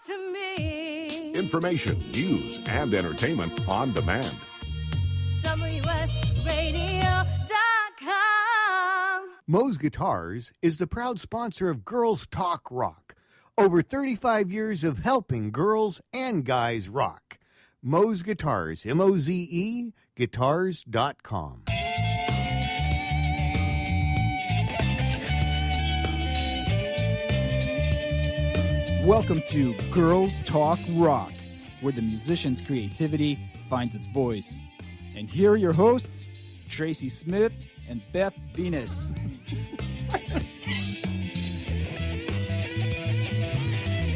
to me. Information, news, and entertainment on demand. WSRadio.com. Moe's Guitars is the proud sponsor of Girls Talk Rock. Over 35 years of helping girls and guys rock. Moe's Guitars, M-O-Z-E, guitars.com. Welcome to Girls Talk Rock, where the musician's creativity finds its voice. And here are your hosts, Tracy Smith and Beth Venus.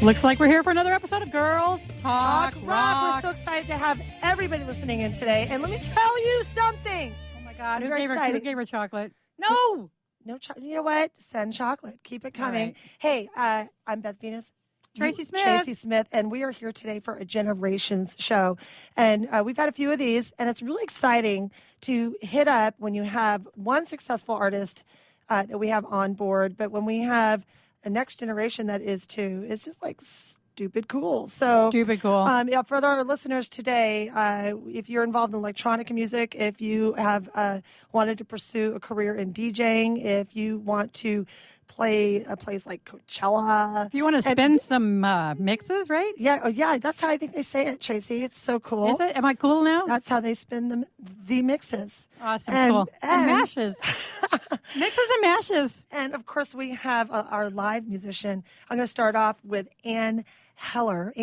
Looks like we're here for another episode of Girls Talk Rock. We're so excited to have everybody listening in today. And let me tell you something. Oh my God, who Very gave her chocolate? No, you know what? Send chocolate. Keep it coming. Right. Hey, I'm Beth Venus. Tracy Smith. And we are here today for a Generations show. And we've had a few of these, and it's really exciting to hit up when you have one successful artist that we have on board, but when we have a next generation that is too, it's just like stupid cool. So Stupid cool. Yeah, for our listeners today, if you're involved in electronic music, if you have wanted to pursue a career in DJing, if you want to play a place like Coachella. If you want to spin some mixes, right? Yeah, yeah, that's how I think they say it, Tracy. It's so cool. Is it? Am I cool now? That's how they spin the mixes. Awesome, And- cool. And mashes. Mixes and mashes. And of course, we have our live musician. I'm going to start off with Annie Heller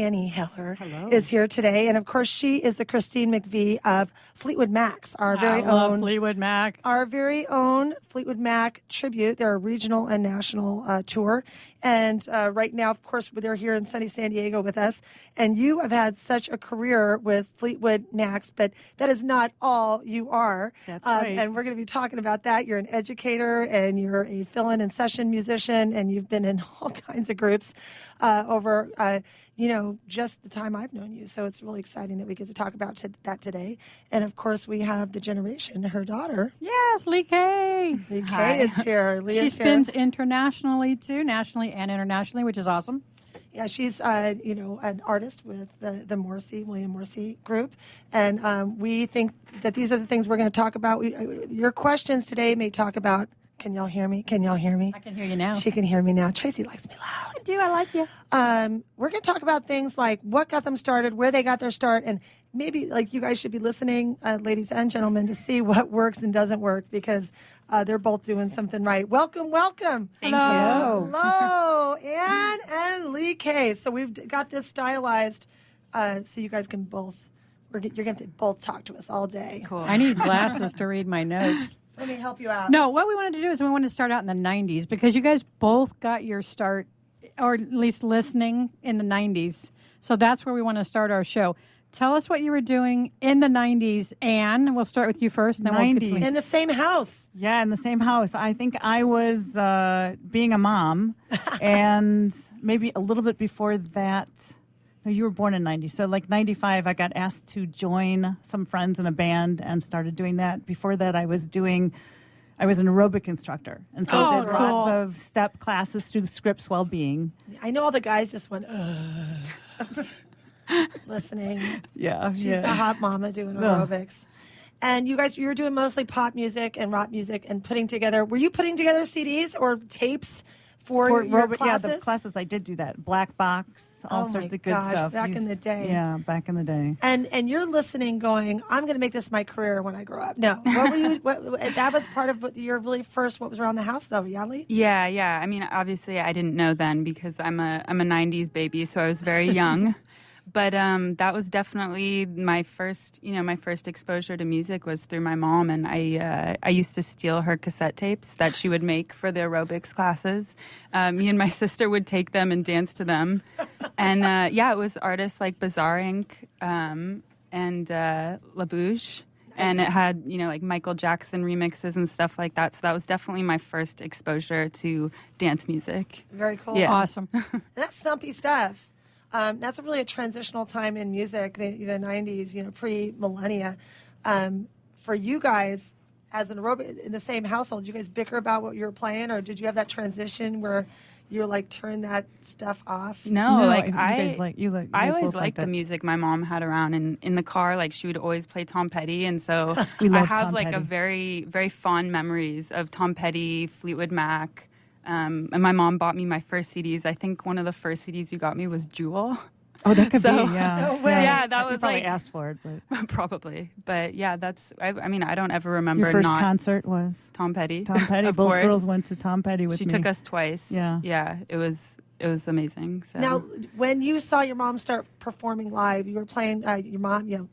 is here today. And of course, she is the Christine McVie of Fleetwood Max, our very love own Fleetwood Mac. Our very own Fleetwood Mac tribute. They're a regional and national tour. And right now, of course, they're here in sunny San Diego with us. And you have had such a career with Fleetwood Max, but that is not all you are. That's right. And we're going to be talking about that. You're an educator, and you're a fill-in and session musician, and you've been in all kinds of groups over, just the time I've known you. So it's really exciting that we get to talk about that today. And of course, we have the generation, her daughter. Yes, Lee Kay. Lee Kay is here. She spins internationally too, nationally and internationally, which is awesome. Yeah, she's an artist with the William Morrissey group, and we think that these are the things we're going to talk about. Your questions today may talk about. Can y'all hear me? Can y'all hear me? I can hear you now. She can hear me now. Tracy likes me loud. I do. I like you. We're going to talk about things like what got them started, where they got their start, and maybe like you guys should be listening, ladies and gentlemen, to see what works and doesn't work, because they're both doing something right. Welcome. Thank you. Hello, Anne and Lee Kay. So we've got this stylized so you guys can both, you're going to both talk to us all day. Cool. I need glasses to read my notes. Let me help you out. No, what we wanted to do is we wanted to start out in the 90s because you guys both got your start, or at least listening, in the 90s. So that's where we want to start our show. Tell us what you were doing in the 90s, Anne. We'll start with you first. And then 90s. We'll In the same house. Yeah, in the same house. I think I was being a mom, and maybe a little bit before that. No, you were born in 90, so like 95, I got asked to join some friends in a band and started doing that. Before that, I was an aerobic instructor, and so did cool. lots of step classes through the Scripps Wellbeing. I know all the guys just went, listening. Yeah, She's the hot mama doing aerobics. And you guys, you were doing mostly pop music and rock music and were you putting together CDs or tapes for your classes? Yeah, the classes, I did do that. Black Box, all sorts of good stuff. Back in the day. Yeah, back in the day. And you're listening going, I'm going to make this my career when I grow up. No. What were you, that was part of your really first, what was around the house though, Yali? Yeah. I mean, obviously I didn't know then because I'm a 90s baby, so I was very young. But that was definitely my first exposure to music was through my mom, and I used to steal her cassette tapes that she would make for the aerobics classes. Me and my sister would take them and dance to them, and it was artists like Bizarre Inc. And La Bouche. And it had, like Michael Jackson remixes and stuff like that. So that was definitely my first exposure to dance music. Very cool. Yeah. Awesome. And that's thumpy stuff. That's really a transitional time in music, the 90s, pre-millennia. For you guys, as an aerobic in the same household, did you guys bicker about what you were playing, or did you have that transition where you were like, turn that stuff off? No, like you guys like you like. I you guys always both liked the it. music my mom had around, and in the car, like she would always play Tom Petty, and so We I love have Tom like a Petty. very, very fond memories of Tom Petty, Fleetwood Mac, and my mom bought me my first CDs. I think one of the first CDs you got me was Jewel. Oh, that could So- be. Yeah. No way. Yeah, that You was probably like asked for it, but probably, but yeah, that's. I mean, I don't ever remember your first not concert was Tom Petty. Tom Petty. Of Both course. girls went to Tom Petty with She me. took us twice. Yeah. yeah, it was amazing. So. Now, when you saw your mom start performing live, you were playing your mom,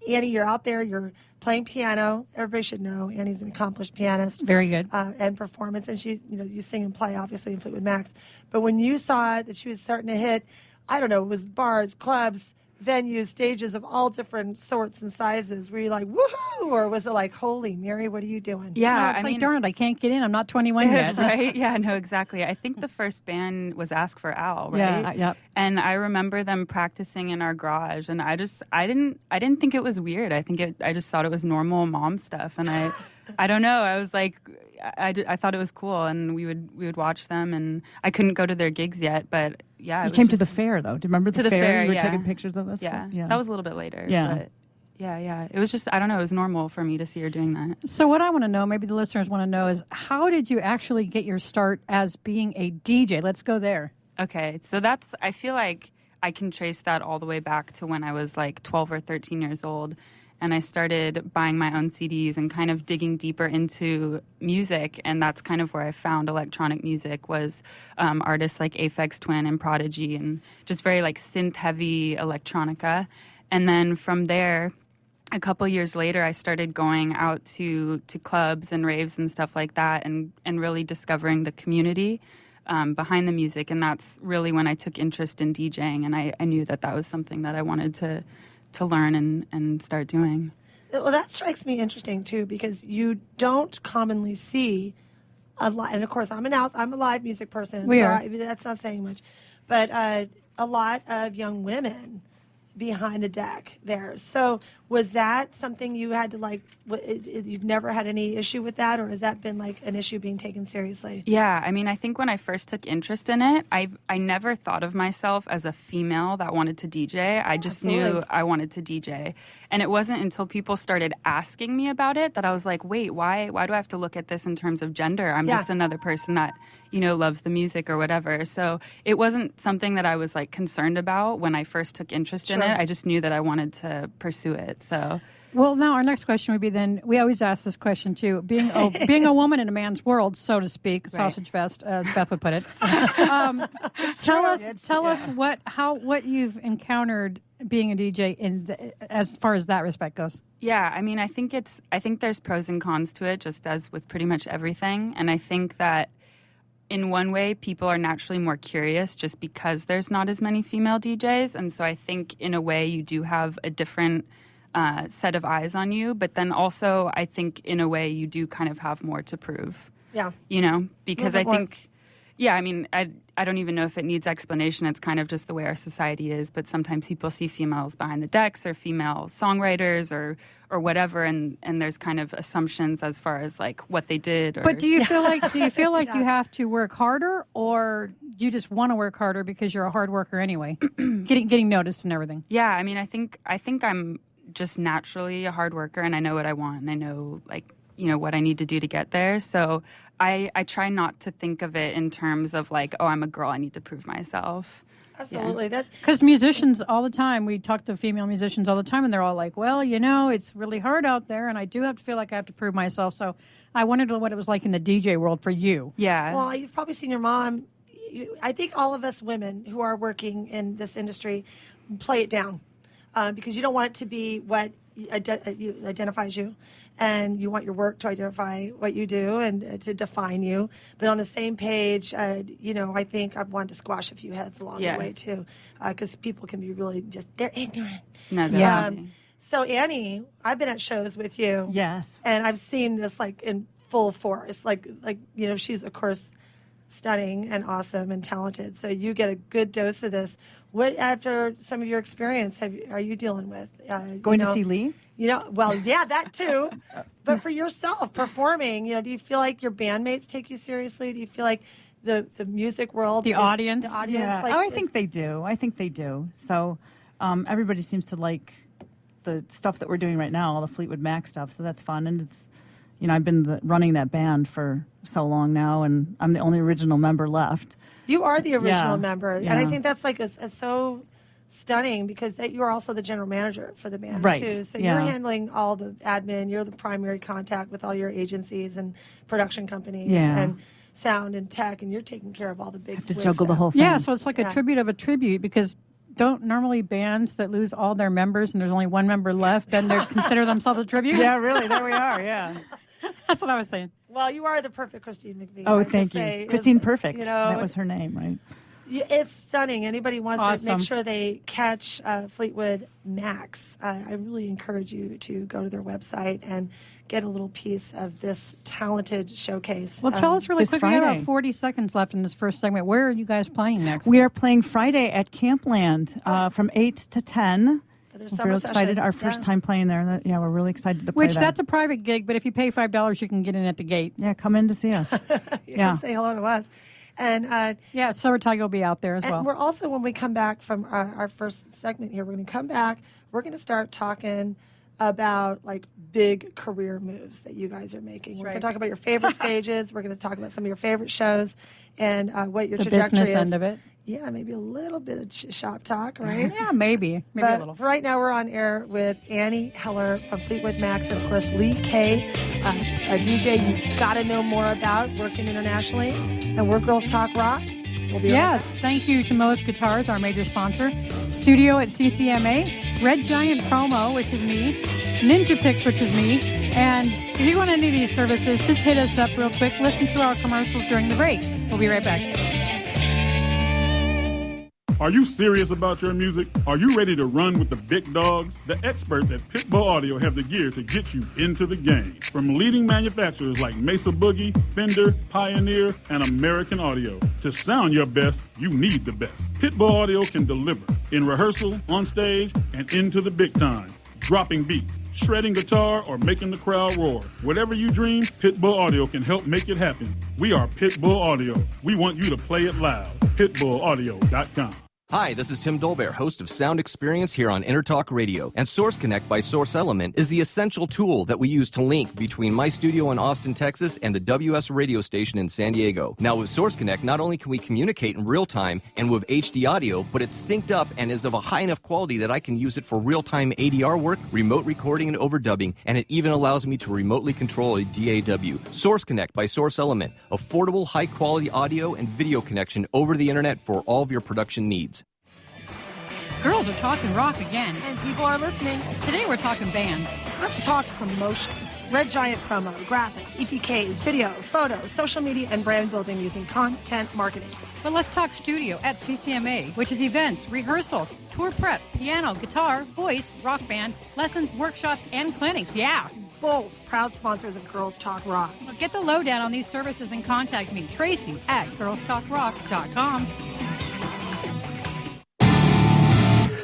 Annie, you're out there, you're playing piano. Everybody should know Annie's an accomplished pianist. Very good. And performance, and she's, you sing and play obviously in Fleetwood Max. But when you saw that she was starting to hit, I don't know, it was bars, clubs, venues, stages of all different sorts and sizes, were you like, woohoo? Or was it like, holy Mary, what are you doing? yeah, No, it's I like, mean, darn it, I can't get in. I'm not 21 yet. right? Yeah, no, exactly. I think the first band was Ask for Al, right? Yeah, yep. And I remember them practicing in our garage, and I didn't think it was weird. I just thought it was normal mom stuff, and I don't know. I was like, I thought it was cool, and we would watch them, and I couldn't go to their gigs yet, but yeah, You it came was to the just- fair, though. Do you remember To the fair, You were yeah. taking pictures of us? Yeah, yeah. that was a little bit later. Yeah. But yeah. It was just, I don't know, it was normal for me to see her doing that. So what I want to know, maybe the listeners want to know, is how did you actually get your start as being a DJ? Let's go there. Okay, so I feel like I can trace that all the way back to when I was like 12 or 13 years old. And I started buying my own CDs and kind of digging deeper into music. And that's kind of where I found electronic music, was artists like Aphex Twin and Prodigy, and just very like synth-heavy electronica. And then from there, a couple years later, I started going out to clubs and raves and stuff like that, and really discovering the community behind the music. And that's really when I took interest in DJing, and I knew that was something that I wanted to learn and start doing. Well, that strikes me interesting too, because you don't commonly see a lot. And of course, I'm a live music person, We so are. that's not saying much. But a lot of young women behind the deck there. So was that something you had to like? You've never had any issue with that, or has that been like an issue being taken seriously? Yeah, I mean, I think when I first took interest in it, I never thought of myself as a female that wanted to DJ. I just Absolutely. knew I wanted to DJ. And it wasn't until people started asking me about it that I was like, wait, why do I have to look at this in terms of gender? I'm Yeah. just another person that, loves the music or whatever. So it wasn't something that I was like concerned about when I first took interest in Sure. it. I just knew that I wanted to pursue it. So Well, now our next question would be then, we always ask this question too, being a woman in a man's world, so to speak, sausage fest, as Beth would put it. Tell us what you've encountered being a DJ as far as that respect goes. yeah, I mean, I think there's pros and cons to it, just as with pretty much everything. And I think that in one way, people are naturally more curious just because there's not as many female DJs. And so I think in a way you do have a different set of eyes on you. But then also I think in a way you do kind of have more to prove, Yeah. because A I little bit more. think, yeah, I mean, I don't even know if it needs explanation. It's kind of just the way our society is. But sometimes people see females behind the decks or female songwriters or whatever, and there's kind of assumptions as far as like what they did. Or, But do you feel like you have to work harder, or you just want to work harder because you're a hard worker anyway, getting noticed and everything? yeah, I mean, I think I'm just naturally a hard worker, and I know what I want, and I know what I need to do to get there. So I try not to think of it in terms of like, oh, I'm a girl, I need to prove myself. Absolutely. That Because musicians all the time, we talk to female musicians all the time, and they're all like, well, it's really hard out there, and I do have to feel like I have to prove myself. So I wondered what it was like in the DJ world for you. Yeah. Well, you've probably seen your mom. I think all of us women who are working in this industry play it down because you don't want it to be what identifies you, and you want your work to identify what you do and to define you. But on the same page, I think I've wanted to squash a few heads along Yeah. the way too, because people can be really they're ignorant. No, Yeah. definitely. So Annie, I've been at shows with you. Yes. And I've seen this like in full force. Like she's of course stunning and awesome and talented. So you get a good dose of this. What, after some of your experience, are you dealing with? Going to see Lee? Well, yeah, that too. But for yourself, performing, do you feel like your bandmates take you seriously? Do you feel like the music world, The audience. the audience. Yeah. Like, I think they do. So everybody seems to like the stuff that we're doing right now, all the Fleetwood Mac stuff. So that's fun. And it's, I've been running that band for so long now, and I'm the only original member left. You are the original Yeah. member. Yeah. And I think that's like a so stunning because you are also the general manager for the band Right. too. So Yeah. you're handling all the admin. You're the primary contact with all your agencies and production companies Yeah. and sound and tech, and you're taking care of all the big Have to twig juggle the stuff. whole thing. Yeah, so it's like Yeah. a tribute of a tribute because don't normally bands that lose all their members and there's only one member left, then they consider themselves a tribute? Yeah, really. There we are. Yeah. That's what I was saying. Well, you are the perfect Christine McVie. Oh, I have to thank say. you. Christine Perfect. You know, That was her name, right? it's stunning. Anybody wants to Awesome. make sure they catch Fleetwood Max, I really encourage you to go to their website and get a little piece of this talented showcase. Well, tell us really This quick. We have Friday. about 40 seconds left in this first segment. Where are you guys playing next? We are playing Friday at Campland from 8 to 10. For their We're summer real excited. session. Our first Yeah. time playing there. Yeah, we're really excited to play Which that. that's a private gig, but if you pay $5, you can get in at the gate. Yeah, come in to see us. You Yeah. can say hello to us. And Yeah, Summer Tiger will be out there as and well. we're also, when we come back from our first segment here, we're going to come back. We're going to start talking about like big career moves that you guys are making. We're going right. to talk about your favorite stages. We're going to talk about some of your favorite shows and what your The trajectory business is. end of it. Yeah, maybe a little bit of shop talk, right? Yeah, maybe a But little. right now we're on air with Annie Heller from Fleetwood Max and, of course, Lee Kay, a DJ you got to know more about, working internationally. And we're Girls Talk Rock. We'll be right Yes, thank you to Moe's Guitars, our major sponsor. Studio at CCMA, Red Giant Promo, which is me, Ninja Picks, which is me. And if you want any of these services, just hit us up real quick. Listen to our commercials during the break. We'll be right back. Are you serious about your music? Are you ready to run with the big dogs? The experts at Pitbull Audio have the gear to get you into the game. From leading manufacturers like Mesa Boogie, Fender, Pioneer, and American Audio. To sound your best, you need the best. Pitbull Audio can deliver in rehearsal, on stage, and into the big time. Dropping beats, shredding guitar, or making the crowd roar. Whatever you dream, Pitbull Audio can help make it happen. We are Pitbull Audio. We want you to play it loud. PitbullAudio.com. Hi, this is Tim Dolbear, host of Sound Experience here on Intertalk Radio. And Source Connect by Source Element is the essential tool that we use to link between my studio in Austin, Texas, and the WS radio station in San Diego. Now, with Source Connect, not only can we communicate in real time and with HD audio, but it's synced up and is of a high enough quality that I can use it for real-time ADR work, remote recording, and overdubbing, and it even allows me to remotely control a DAW. Source Connect by Source Element, affordable, high-quality audio and video connection over the internet for all of your production needs. Girls are talking rock again. And people are listening. Today we're talking bands. Let's talk promotion. Red Giant Promo, graphics, EPKs, video, photos, social media, and brand building using content marketing. But let's talk studio at CCMA, which is events, rehearsal, tour prep, piano, guitar, voice, rock band, lessons, workshops, and clinics. Yeah. Both proud sponsors of Girls Talk Rock. Well, get the lowdown on these services and contact me, Tracy, at girlstalkrock.com.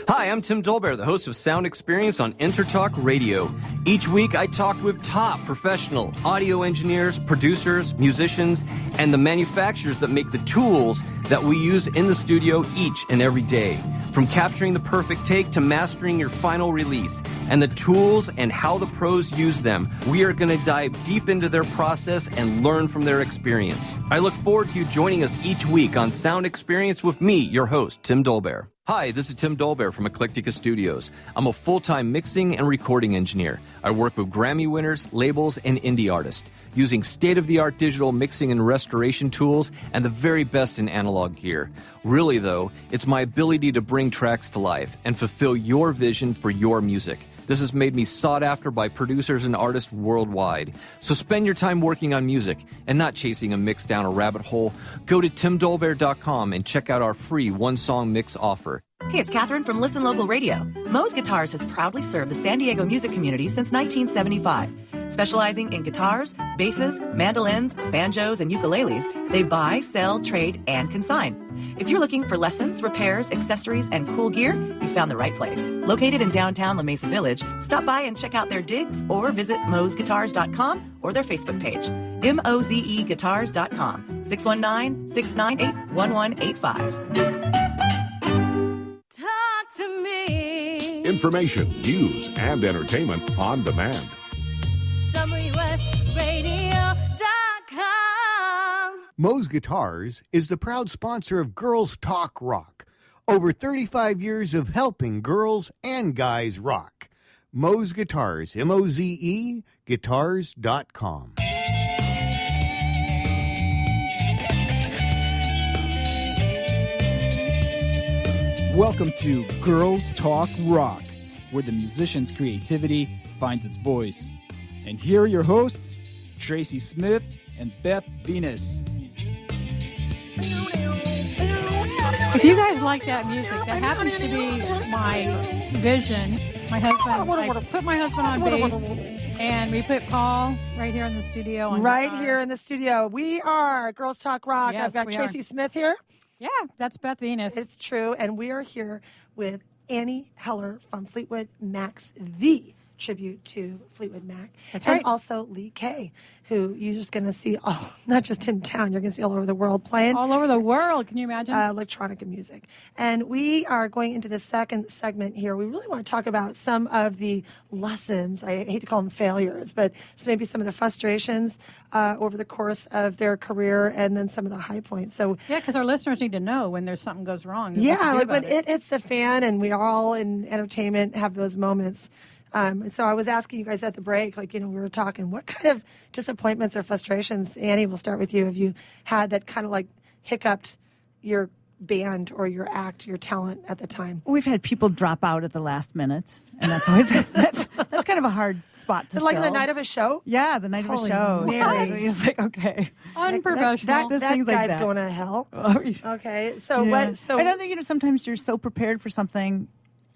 Hi, I'm Tim Dolbear, the host of Sound Experience on Intertalk Radio. Each week, I talk with top professional audio engineers, producers, musicians, and the manufacturers that make the tools that we use in the studio each and every day. From capturing the perfect take to mastering your final release, and the tools and how the pros use them, we are going to dive deep into their process and learn from their experience. I look forward to you joining us each week on Sound Experience with me, your host, Tim Dolbear. Hi, this is Tim Dolbear from Eclectica Studios. I'm a full-time mixing and recording engineer. I work with Grammy winners, labels, and indie artists, using state-of-the-art digital mixing and restoration tools and the very best in analog gear. Really, though, it's my ability to bring tracks to life and fulfill your vision for your music. This has made me sought after by producers and artists worldwide. So spend your time working on music and not chasing a mix down a rabbit hole. Go to timdolbear.com and check out our free one-song mix offer. Hey, it's Catherine from Listen Local Radio. Moe's Guitars has proudly served the San Diego music community since 1975. Specializing in guitars, basses, mandolins, banjos, and ukuleles, they buy, sell, trade, and consign. If you're looking for lessons, repairs, accessories, and cool gear, you found the right place. Located in downtown La Mesa Village, stop by and check out their digs or visit mozguitars.com or their Facebook page, mozeguitars.com. 619-698-1185. Talk to me. Information, news, and entertainment on demand. WSRadio.com. Moe's Guitars is the proud sponsor of Girls Talk Rock. Over 35 years of helping girls and guys rock. Moe's Guitars, M-O-Z-E, guitars.com. Welcome to Girls Talk Rock, where the musician's creativity finds its voice. And here are your hosts, Tracy Smith and Beth Venus. If you guys like that music, that happens to be my vision. My husband, I put my husband on bass, and we put Paul right here in the studio. On Right guitar. here in the studio. We are Girls Talk Rock. Yes, I've got we Tracy are. Smith here. Yeah, that's Beth Venus. It's true. And we are here with Annie Heller from Fleetwood Mac's The Tribute to Fleetwood Mac. That's and right. also Lee Kay, who you're just going to see not just in town, you're going to see all over the world playing. All over the world. Can you imagine? Electronic music. And we are going into the second segment here. We really want to talk about some of the lessons. I hate to call them failures, but maybe some of the frustrations over the course of their career, and then some of the high points. So yeah, because our listeners need to know when there's something goes wrong. and what to yeah, do like about when it hits the fan, and we all in entertainment have those moments. So I was asking you guys at the break, we were talking, what kind of disappointments or frustrations, Annie, we'll start with you, have you had that kind of hiccuped your band or your act, your talent at the time? We've had people drop out at the last minute, and that's always that's kind of a hard spot to So like fill. the night of a show? Yeah, the night of a Holy show. Mary. So it's like, okay. Unprofessional. There's That things guy's like that. going to hell. Oh, Okay, so yeah. what? So and then, sometimes you're so prepared for something,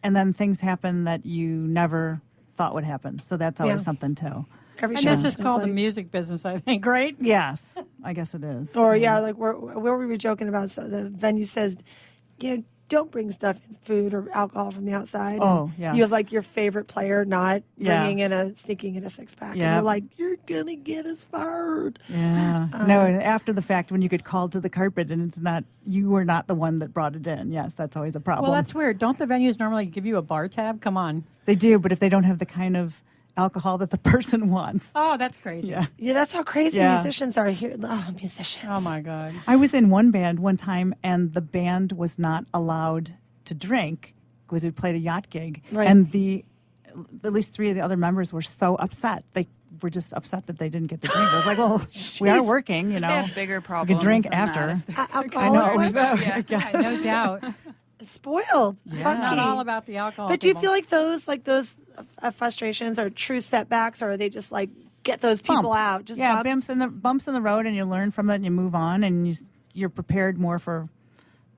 and then things happen that you never thought would happen. So that's always Yeah. something too. every And show that's is just called the different. music business, I think, right? Yes, I guess it is. Or where we were joking about, so the venue says, don't bring stuff, food or alcohol from the outside. Oh, And yes. You have your favorite player not Yeah. sneaking in a 6-pack. And Yeah. you're like, you're gonna get us fired. Yeah. No, after the fact, when you get called to the carpet and you were not the one that brought it in. Yes, that's always a problem. Well, that's weird. Don't the venues normally give you a bar tab? Come on. They do, but if they don't have the kind of alcohol that the person wants. Oh, that's crazy. Yeah. Yeah, that's how crazy Yeah. musicians are here. Oh, musicians. Oh, my God. I was in one band one time, and the band was not allowed to drink because we played a yacht gig. Right. And at least 3 of the other members were so upset. They were just upset that they didn't get to drink. I was like, well, we are working, They have bigger We problems. could drink than after. that. Alcohol. I know. was I guess. No doubt. spoiled. Funky. Not all about the alcohol. But do you people. feel like those frustrations are true setbacks, or are they just get those people Bumps. out? Just yeah, bumps? bumps in the road, and you learn from it, and you move on, and you're prepared more for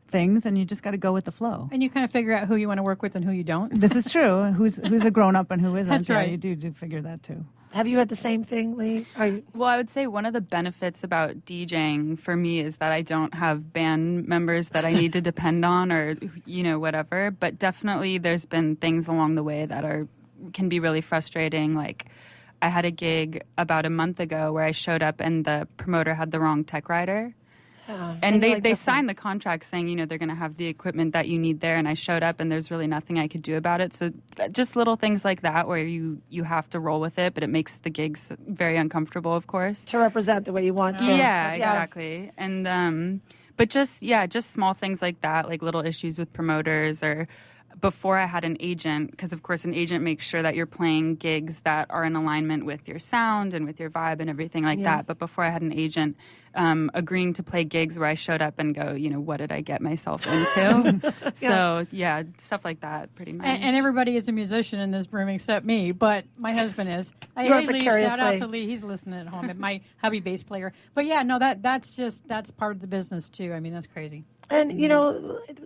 things, and you just got to go with the flow. And you kind of figure out who you want to work with and who you don't. This is true. Who's a grown up and who isn't? That's right. Yeah, you do figure that too. Have you had the same thing, Lee? Well, I would say one of the benefits about DJing for me is that I don't have band members that I need to depend on or, whatever. But definitely there's been things along the way that can be really frustrating. Like I had a gig about a month ago where I showed up and the promoter had the wrong tech rider. And they signed the contract saying, they're going to have the equipment that you need there. And I showed up and there's really nothing I could do about it. So just little things like that where you have to roll with it, but it makes the gigs very uncomfortable, of course. To represent the way you want to. Yeah, exactly. And, but just small things like that, like little issues with promoters or before I had an agent, because of course an agent makes sure that you're playing gigs that are in alignment with your sound and with your vibe and everything like that. But before I had an agent, agreeing to play gigs where I showed up and go, what did I get myself into? So yeah, stuff like that, pretty much. And everybody is a musician in this room except me, but my husband is. You're Hey, Lee, shout out vicariously. to Lee. He's listening at home. And my hubby bass player. But yeah, no, that's part of the business too. I mean, that's crazy. And,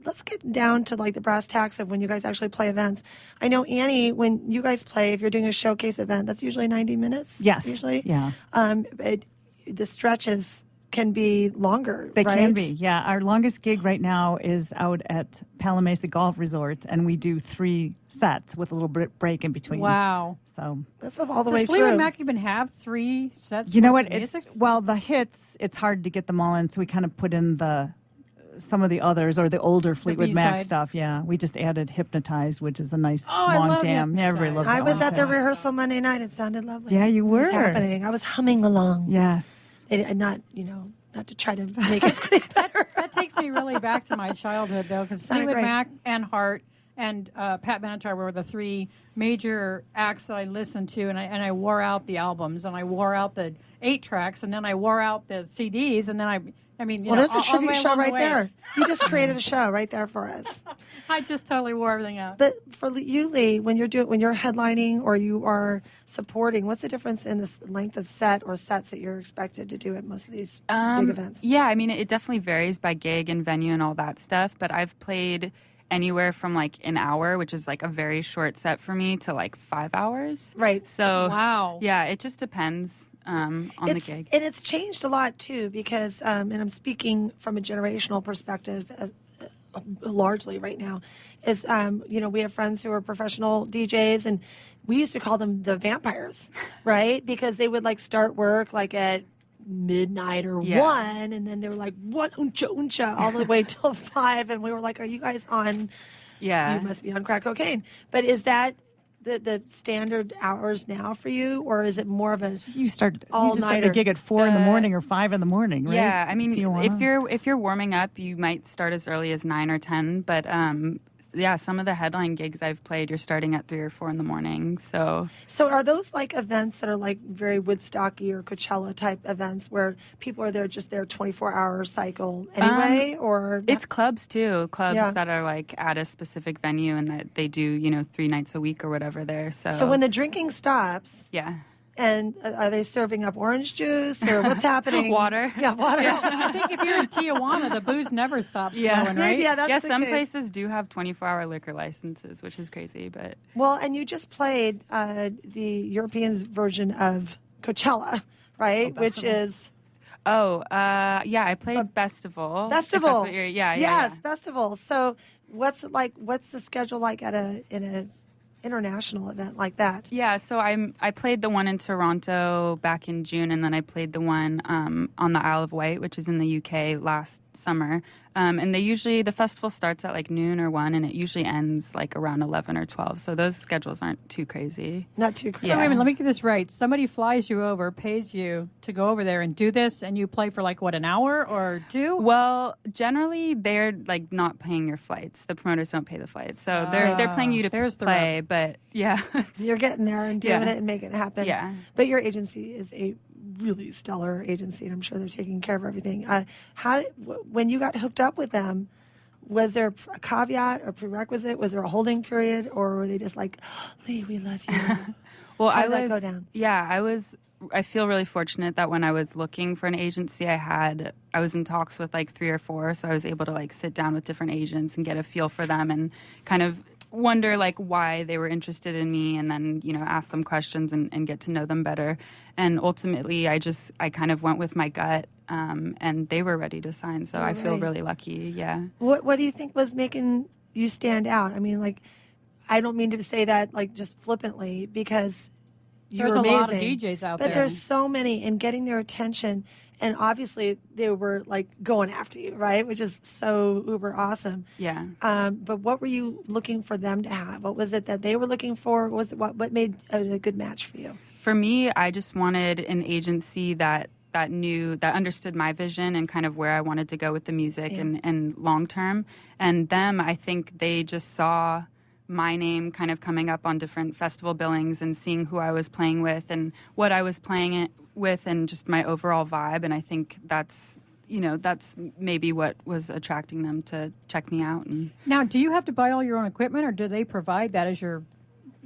let's get down to the brass tacks of when you guys actually play events. I know, Annie, when you guys play, if you're doing a showcase event, that's usually 90 minutes. Yes. Usually. Yeah. But the stretches can be longer. They right? can be, yeah. Our longest gig right now is out at Palamesa Golf Resort, and we do 3 sets with a little break in between. Wow. So that's all the Does way Fleetwood through. Mac even have 3 sets? you know worth what? of It's music? well, the hits. It's hard to get them all in, so we kind of put in some of the others or the older Fleetwood Mac B-side. stuff. Yeah, we just added "Hypnotized," which is a nice I long love jam. Yeah, everybody loves Hypnotized. that I was one, at the too. rehearsal Monday night. It sounded lovely. Yeah, you It was were. happening. I was humming along. Yes. Not to try to make it any better. That takes me really back to my childhood, though, because Sounded Fleetwood great. Mac and Hart and Pat Benatar were the 3 major acts that I listened to, and I wore out the albums, and I wore out the 8 tracks, and then I wore out the CDs, and then I mean, Well, there's a all the tribute way show along the right way. there. You just created a show right there for us. I just totally wore everything out. But for you, Lee, when you're headlining or you are supporting, what's the difference in the length of set or sets that you're expected to do at most of these big events? Yeah, I mean, it definitely varies by gig and venue and all that stuff, but I've played anywhere from like an hour, which is like a very short set for me, to like 5 hours. Right. So, Wow. yeah, it just depends on the gig. And it's changed a lot, too, because, and I'm speaking from a generational perspective largely right now, is, we have friends who are professional DJs, and we used to call them the vampires, right? Because they would, like, start work, like, at midnight or 1, and then they were like, what, uncha, all the way till 5, and we were like, are you guys on, Yeah. you must be on crack cocaine. But is that the standard hours now for you, or is it more of a You just started a all-nighter? gig at 4 in the morning or 5 in the morning, right? Yeah, I mean, Tijuana. if you're warming up, you might start as early as 9 or 10, but yeah, some of the headline gigs I've played, you're starting at 3 or 4 in the morning. So are those like events that are like very Woodstocky or Coachella type events where people are there just their 24-hour cycle anyway, or it's clubs too, Yeah. that are like at a specific venue and that they do 3 nights a week or whatever there. So when the drinking stops, yeah. and are they serving up orange juice or what's happening? Water. Yeah, water. I think if you're in Tijuana, the booze never stops flowing, right? Yeah, that's the some case. places do have 24-hour liquor licenses, which is crazy, but Well, and you just played the European version of Coachella, right? Which is yeah, I played Bestival. If that's Festival. what you're- yeah, yes, Festival. So what's the schedule like in a international event like that? Yeah, so I played the one in Toronto back in June, and then I played the one on the Isle of Wight, which is in the UK, last summer. And the festival starts at like noon or 1, and it usually ends like around 11 or 12. So those schedules aren't too crazy. Not too crazy. So wait a minute, let me get this right. Somebody flies you over, pays you to go over there and do this, and you play for like what, an hour or 2? Well, generally they're like not paying your flights. The promoters don't pay the flights, so they're paying you to there's the play. But yeah, You're getting there and doing Yeah. it and making it happen. Yeah. But your agency is a really stellar agency, and I'm sure they're taking care of everything. When you got hooked up with them, was there a caveat or prerequisite? Was there a holding period, or were they just like, Lee, we love you? well, How I did was that go down? Yeah, I feel really fortunate that when I was looking for an agency, I was in talks with like 3 or 4, so I was able to like sit down with different agents and get a feel for them and kind of wonder like why they were interested in me, and then ask them questions and get to know them better. And ultimately, I kind of went with my gut, and they were ready to sign. So I feel Right. really lucky. Yeah. What do you think was making you stand out? I mean, like, I don't mean to say that like just flippantly, because you're There's a amazing. lot of DJs out but there. there's so many, and getting their attention, and obviously they were like going after you, right? Which is so uber awesome. Yeah. But what were you looking for them to have? What was it that they were looking for? What made a good match for you? For me, I just wanted an agency that understood my vision and kind of where I wanted to go with the music and long term. And them, I think they just saw my name kind of coming up on different festival billings and seeing who I was playing with and what I was playing it with and just my overall vibe. And I think that's maybe what was attracting them to check me out. And Now, do you have to buy all your own equipment, or do they provide that as your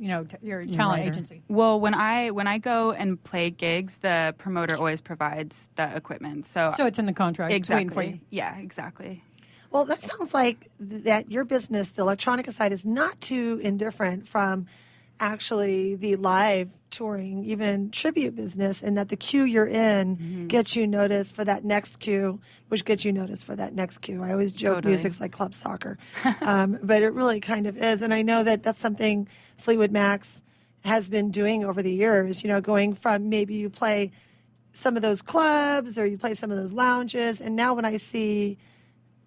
talent writer. agency? well, when I go and play gigs, the promoter always provides the equipment. So it's in the contract. It's waiting for you. exactly. Yeah, exactly. Well, that sounds like that your business, the electronica side, is not too indifferent from actually the live touring, even tribute business, and that the queue you're in gets you noticed for that next queue, which gets you noticed for that next queue. I always joke music's like club soccer, but it really kind of is. And I know that that's something Fleetwood Max has been doing over the years, going from maybe you play some of those clubs or you play some of those lounges. And now when I see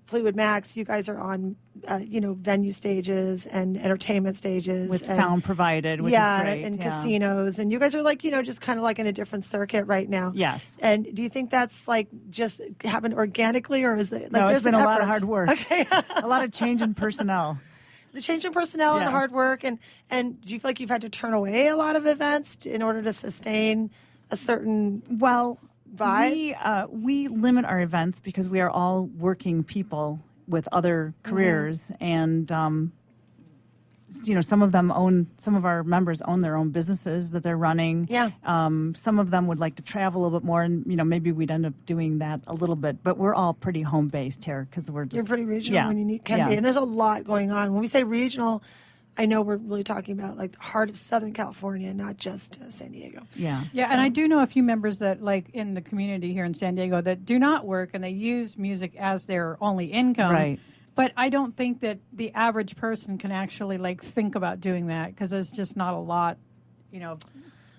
Fleetwood Max, you guys are on, venue stages and entertainment stages. With sound provided, which is great. And casinos. And you guys are just kind of like in a different circuit right now. Yes. And do you think that's just happened organically, or is it no, there's it's been a lot of hard work. Okay. A lot of change in personnel. The change in personnel and the hard work. And do you feel like you've had to turn away a lot of events in order to sustain a certain vibe? We limit our events because we are all working people with other careers, and some of our members own their own businesses that they're running. Yeah. Some of them would like to travel a little bit more, and maybe we'd end up doing that a little bit. But we're all pretty home based here because we're just you're pretty regional when you can be, and there's a lot going on. When we say regional, I know we're really talking about like the heart of Southern California, not just San Diego. Yeah, and I do know a few members that, like in the community here in San Diego, that do not work and they use music as their only income. Right. But I don't think that the average person can actually think about doing that because there's just not a lot,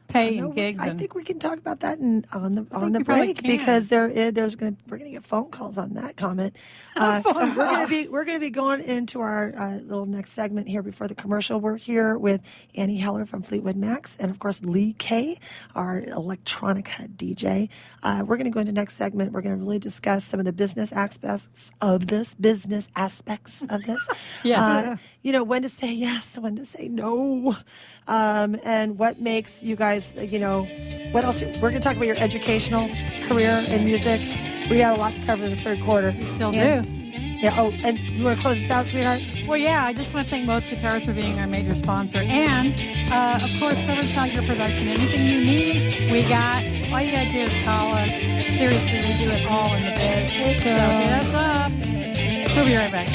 pay and gigs. I think we can talk about that on the break because we're gonna get phone calls on that comment. We're gonna be going into our little next segment here before the commercial. We're here with Annie Heller from Fleetwood Max and of course Lee Kay, our electronica DJ. We're gonna go into next segment. We're gonna really discuss some of the business aspects of this. Yes. When to say yes, when to say no, and what makes you guys, what else? We're going to talk about your educational career in music. We got a lot to cover in the third quarter. We still do. Yeah. Oh, and you want to close this out, sweetheart? Well, yeah, I just want to thank Modes Guitars for being our major sponsor. And, of course, Silver Tiger Production. Anything you need, we got. All you got to do is call us. Seriously, we do it all in the biz. So hit us up. We'll be right back.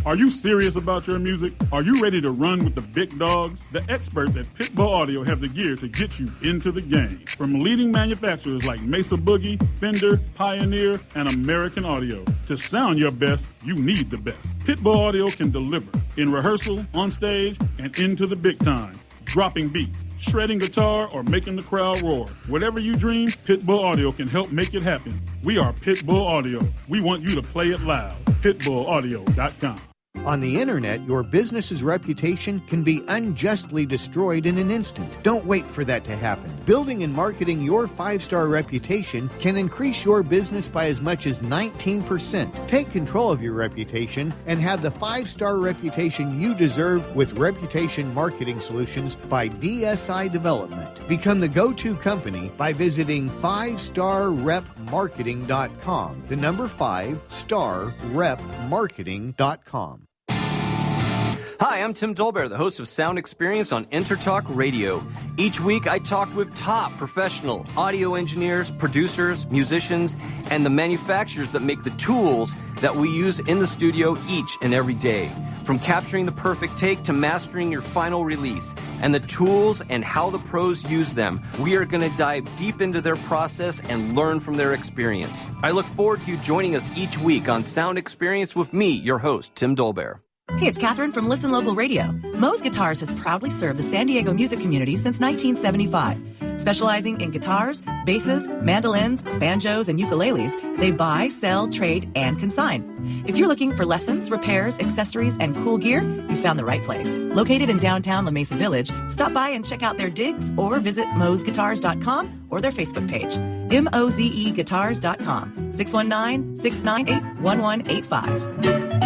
Are you serious about your music? Are you ready to run with the big dogs? The experts at Pitbull Audio have the gear to get you into the game. From leading manufacturers like Mesa Boogie, Fender, Pioneer, and American Audio. To sound your best, you need the best. Pitbull Audio can deliver in rehearsal, on stage, and into the big time. Dropping beats, shredding guitar, or making the crowd roar. Whatever you dream, Pitbull Audio can help make it happen. We are Pitbull Audio. We want you to play it loud. PitbullAudio.com. On the internet, your business's reputation can be unjustly destroyed in an instant. Don't wait for that to happen. Building and marketing your 5-star reputation can increase your business by as much as 19%. Take control of your reputation and have the 5-star reputation you deserve with Reputation Marketing Solutions by DSI Development. Become the go-to company by visiting 5starrepmarketing.com. The number 5starrepmarketing.com. Hi, I'm Tim Dolbear, the host of Sound Experience on Intertalk Radio. Each week, I talk with top professional audio engineers, producers, musicians, and the manufacturers that make the tools that we use in the studio each and every day. From capturing the perfect take to mastering your final release, and the tools and how the pros use them, we are going to dive deep into their process and learn from their experience. I look forward to you joining us each week on Sound Experience with me, your host, Tim Dolbear. Hey, it's Catherine from Listen Local Radio. Moe's Guitars has proudly served the San Diego music community since 1975. Specializing in guitars, basses, mandolins, banjos, and ukuleles, they buy, sell, trade, and consign. If you're looking for lessons, repairs, accessories, and cool gear, you found the right place. Located in downtown La Mesa Village, stop by and check out their digs or visit moesguitars.com or their Facebook page. MOZEguitars.com, 619-698-1185.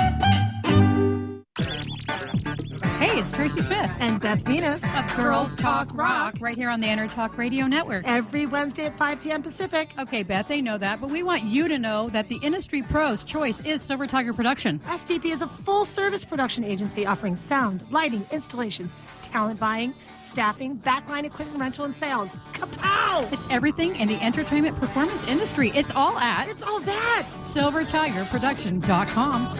Hey, it's Tracy Smith And Beth Venus of Girls Talk Rock right here on the Intertalk Radio Network. every Wednesday at 5 p.m. Pacific. Okay, Beth, they know that, but we want you to know that the industry pro's choice is Silver Tiger Production. SDP is a full-service production agency offering sound, lighting, installations, talent buying, staffing, backline equipment rental, and sales. Kapow! It's everything in the entertainment performance industry. It's all that. It's all that. SilverTigerProduction.com.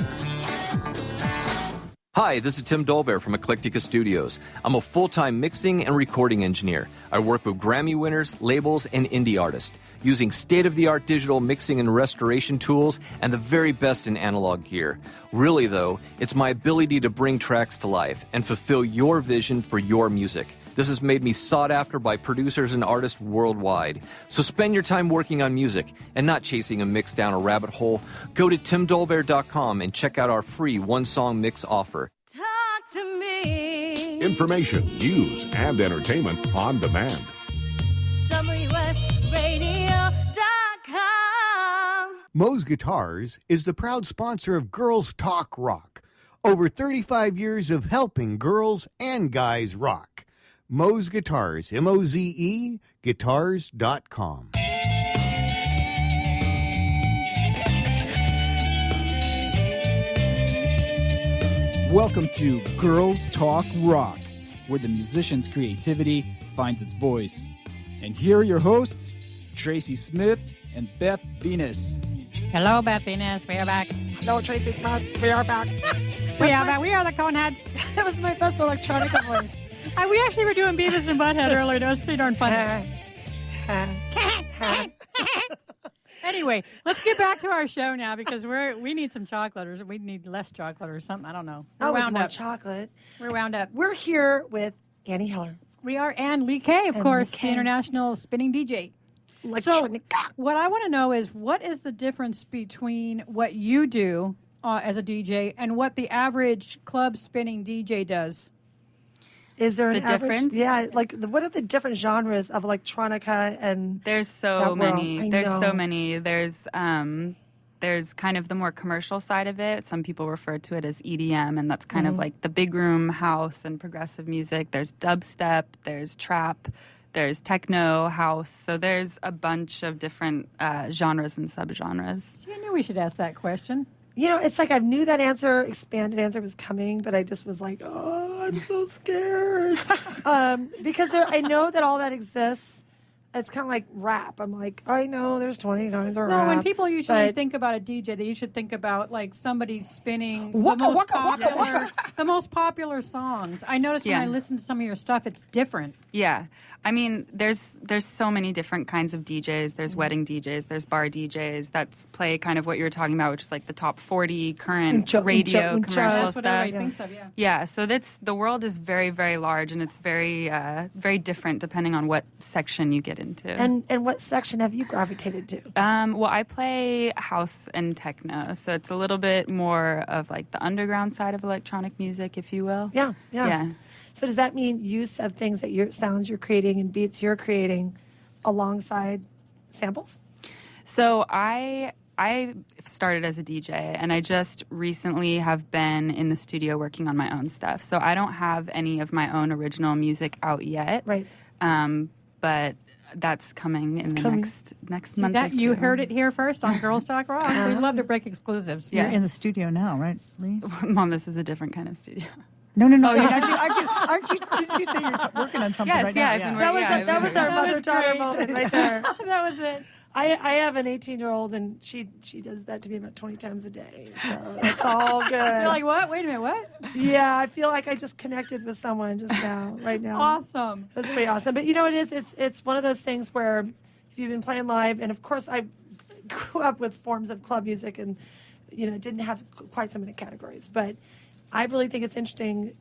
Hi, this is Tim Dolbear from Eclectica Studios. I'm a full-time mixing and recording engineer. I work with Grammy winners, labels, and indie artists, using state-of-the-art digital mixing and restoration tools and the very best in analog gear. Really, though, it's my ability to bring tracks to life and fulfill your vision for your music. This has made me sought after by producers and artists worldwide. So spend your time working on music and not chasing a mix down a rabbit hole. Go to timdolbear.com and check out our free one-song mix offer. Talk to me. Information, news, and entertainment on demand. WSRadio.com. Moe's Guitars is the proud sponsor of Girls Talk Rock. Over 35 years of helping girls and guys rock. Moe's Guitars, M-O-Z-E, guitars.com. Welcome to Girls Talk Rock, where the musician's creativity finds its voice. And here are your hosts, Tracy Smith and Beth Venus. Hello, Beth Venus. We are back. Hello, Tracy Smith. We are back. We are back. We are the Coneheads. That was my best electronic voice. We actually were doing Beavis and Butthead earlier. That was pretty darn funny. Anyway, let's get back to our show now because we need some chocolate, or we need less chocolate or something. I don't know. We're Always wound more up. chocolate. We're wound up. We're here with Annie Heller. We are, and Lee Kay, of And course, Lee Kay. the international spinning DJ. So, Electronica. what I want to know is what is the difference between what you do as a DJ and what the average club spinning DJ does? Is there an The average? difference? Yeah, what are the different genres of electronica and There's so that world? many. I There's know. so many. There's kind of the more commercial side of it. Some people refer to it as EDM, and that's kind of like the big room house and progressive music. There's dubstep, there's trap, there's techno, house. So there's a bunch of different genres and subgenres. See, I knew we should ask that question. You know, it's like I knew that expanded answer was coming, but I just was like, oh, I'm so scared. Because I know that all that exists. It's kind of like rap. I'm like, I know there's 20 kinds of rap. No, when people usually but think about a DJ, they usually think about like somebody spinning Waka, the, most waka, waka, popular, waka. the most popular songs. I notice when Yeah. I listen to some of your stuff, it's different. Yeah. I mean, there's so many different kinds of DJs. There's wedding DJs, there's bar DJs that play kind of what you were talking about, which is like the top 40 current Uncha, radio uncha, uncha. commercial That's what everybody stuff. thinks of, yeah. Yeah, so the world is very, very large, and it's very, very different depending on what section you get into. And what section have you gravitated to? Well, I play house and techno, so it's a little bit more of like the underground side of electronic music, if you will. Yeah. Yeah. So does that mean use of things that sounds you're creating and beats you're creating alongside samples? So I started as a DJ, and I just recently have been in the studio working on my own stuff. So I don't have any of my own original music out yet. Right. But that's coming in the next See, month. that or you two. heard it here first on Girls Talk Rock. We love to break exclusives. Yeah. You're in the studio now, right, Lee? Mom, this is a different kind of studio. No. Aren't you? Didn't you say you're working on something Yes, right yeah, now? I've been That was, Yeah, that was our that was mother-daughter great. moment right there. That was it. I have an 18-year-old, and she does that to me about 20 times a day. So it's all good. You're like, what? Wait a minute, what? Yeah, I feel like I just connected with someone just now, right now. Awesome. It was pretty awesome. But you know, it's one of those things where if you've been playing live, and of course I grew up with forms of club music, and didn't have quite so many categories, but I really think it's interesting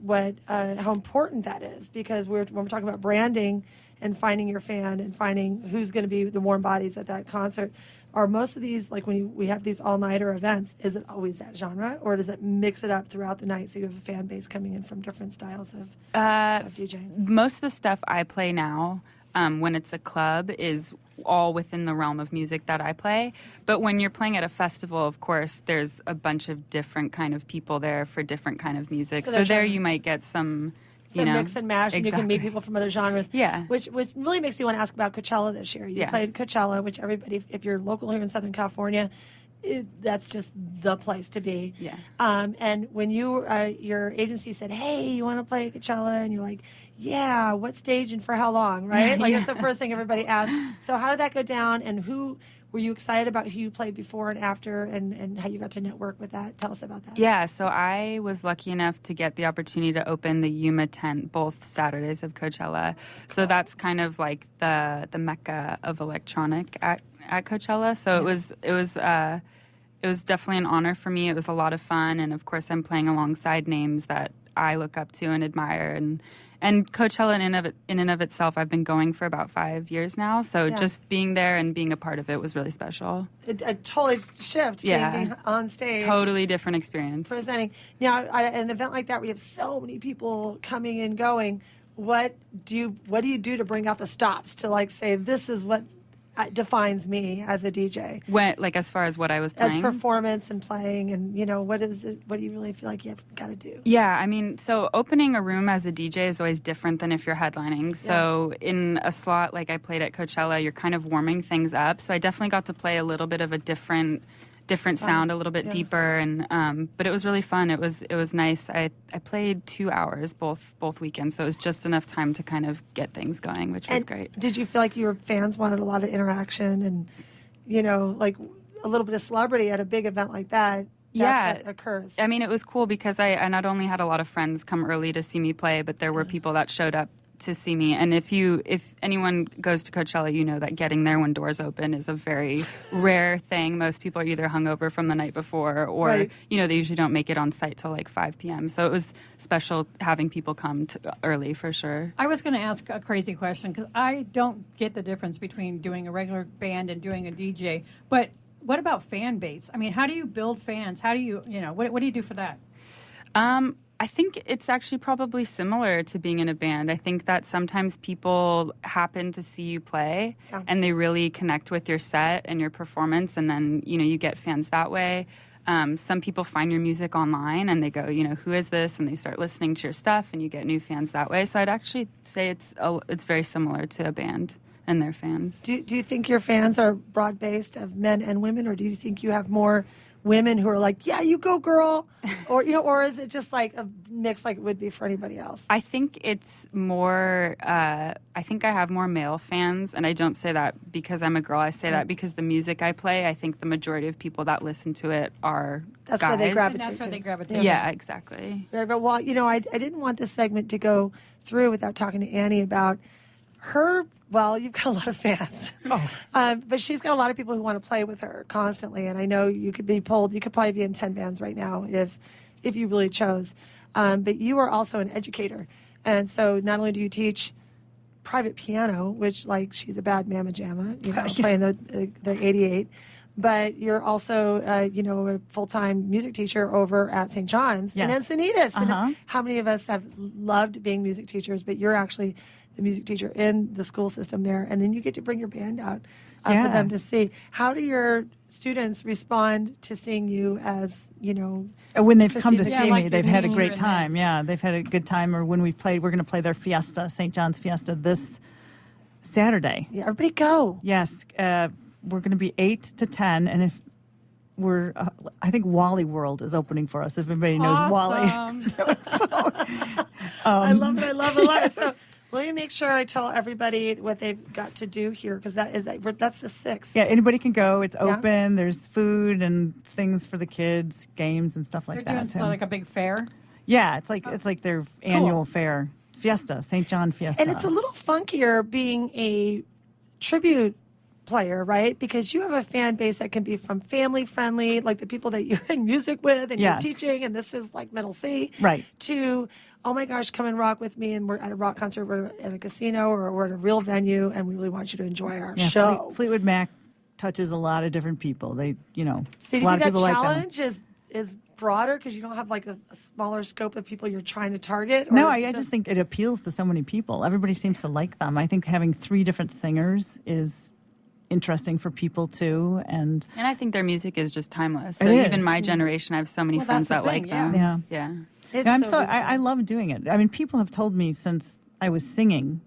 how important that is, because when we're talking about branding and finding your fan and finding who's going to be the warm bodies at that concert, are most of these, like when we have these all-nighter events, is it always that genre, or does it mix it up throughout the night so you have a fan base coming in from different styles of DJing? Most of the stuff I play now, when it's a club, is all within the realm of music that I play. But when you're playing at a festival, of course, there's a bunch of different kind of people there for different kind of music. So there you might get some, mix and mash, and you can meet Exactly. people from other genres. Yeah. Which really makes me want to ask about Coachella this year. You Yeah. played Coachella, which everybody, if you're local here in Southern California, that's just the place to be. Yeah. And when your agency said, hey, you want to play Coachella? And you're like, yeah, what stage and for how long, right? Like, that's the first thing everybody asks. So how did that go down, and who Were you excited about who you played before and after, and how you got to network with that? Tell us about that. Yeah, so I was lucky enough to get the opportunity to open the Yuma tent both Saturdays of Coachella. So that's kind of like the mecca of electronic at Coachella. So it was definitely an honor for me. It was a lot of fun, and of course I'm playing alongside names that I look up to and admire, and Coachella in and of itself, I've been going for about 5 years now. So just being there and being a part of it was really special. A totally shift being on stage. Totally different experience. Presenting. Now, at an event like that where you have so many people coming and going, what do you do to bring out the stops to like say, this is what defines me as a DJ? When, like, as far as what I was playing? As performance and playing, and, what is it? What do you really feel like you've got to do? Yeah, I mean, so opening a room as a DJ is always different than if you're headlining. So in a slot like I played at Coachella, you're kind of warming things up. So I definitely got to play a little bit of a different sound, a little bit deeper, and but it was really fun. It was nice. I played 2 hours both weekends, so it was just enough time to kind of get things going, which was great. Did you feel like your fans wanted a lot of interaction and like a little bit of celebrity at a big event like that? That's what occurs. I mean, it was cool because I not only had a lot of friends come early to see me play, but there were people that showed up to see me. And if anyone goes to Coachella, you know that getting there when doors open is a very rare thing. Most people are either hungover from the night before or, they usually don't make it on site till like 5 p.m. So it was special having people come early for sure. I was going to ask a crazy question because I don't get the difference between doing a regular band and doing a DJ. But what about fan base? I mean, how do you build fans? How do you, what do you do for that? I think it's actually probably similar to being in a band. I think that sometimes people happen to see you play and they really connect with your set and your performance, and then, you get fans that way. Some people find your music online and they go, who is this? And they start listening to your stuff and you get new fans that way. So I'd actually say it's very similar to a band and their fans. Do you think your fans are broad-based of men and women, or do you think you have more women who are like, yeah, you go, girl, or or is it just like a mix like it would be for anybody else? I think it's more. I think I have more male fans, and I don't say that because I'm a girl. I say that because the music I play, I think the majority of people that listen to it are That's guys. where they gravitate. That's where to. they gravitate. Yeah, exactly. Very good. Well, I didn't want this segment to go through without talking to Annie about her. Well, you've got a lot of fans, but she's got a lot of people who want to play with her constantly. And I know you could be pulled. You could probably be in 10 bands right now if you really chose. But you are also an educator, and so not only do you teach private piano, which like she's a bad mamma jamma, playing the 88, but you're also a full-time music teacher over at St. John's in Encinitas. And how many of us have loved being music teachers? But you're actually the music teacher in the school system there, and then you get to bring your band out for them to see. How do your students respond to seeing you as, when they've come to see me, like they've had a great time. Yeah, they've had a good time. Or when we're going to play their Fiesta, St. John's Fiesta, this Saturday. Yeah, everybody go. Yes, we're going to be 8 to 10, and if we're, I think Wally World is opening for us. If everybody knows Wally. I love it. So, let me make sure I tell everybody what they've got to do here, because that's the 6th. Yeah, anybody can go. It's open. There's food and things for the kids, games and stuff like They're that. doing like a big fair. Yeah, it's like their annual fair, Fiesta, St. John Fiesta. And it's a little funkier being a tribute player, right? Because you have a fan base that can be from family friendly, like the people that you're in music with and you're teaching, and this is like Middle C, right? To, oh my gosh, come and rock with me, and we're at a rock concert, we're at a casino, or we're at a real venue, and we really want you to enjoy our show. Fleetwood Mac touches a lot of different people. They, So do you think that challenge is broader because you don't have like a smaller scope of people you're trying to target? No, I just think it appeals to so many people. Everybody seems to like them. I think having 3 different singers is interesting for people too, and I think their music is just timeless. So even my generation, I have so many friends that like them. Yeah. I love doing it. I mean, people have told me since I was singing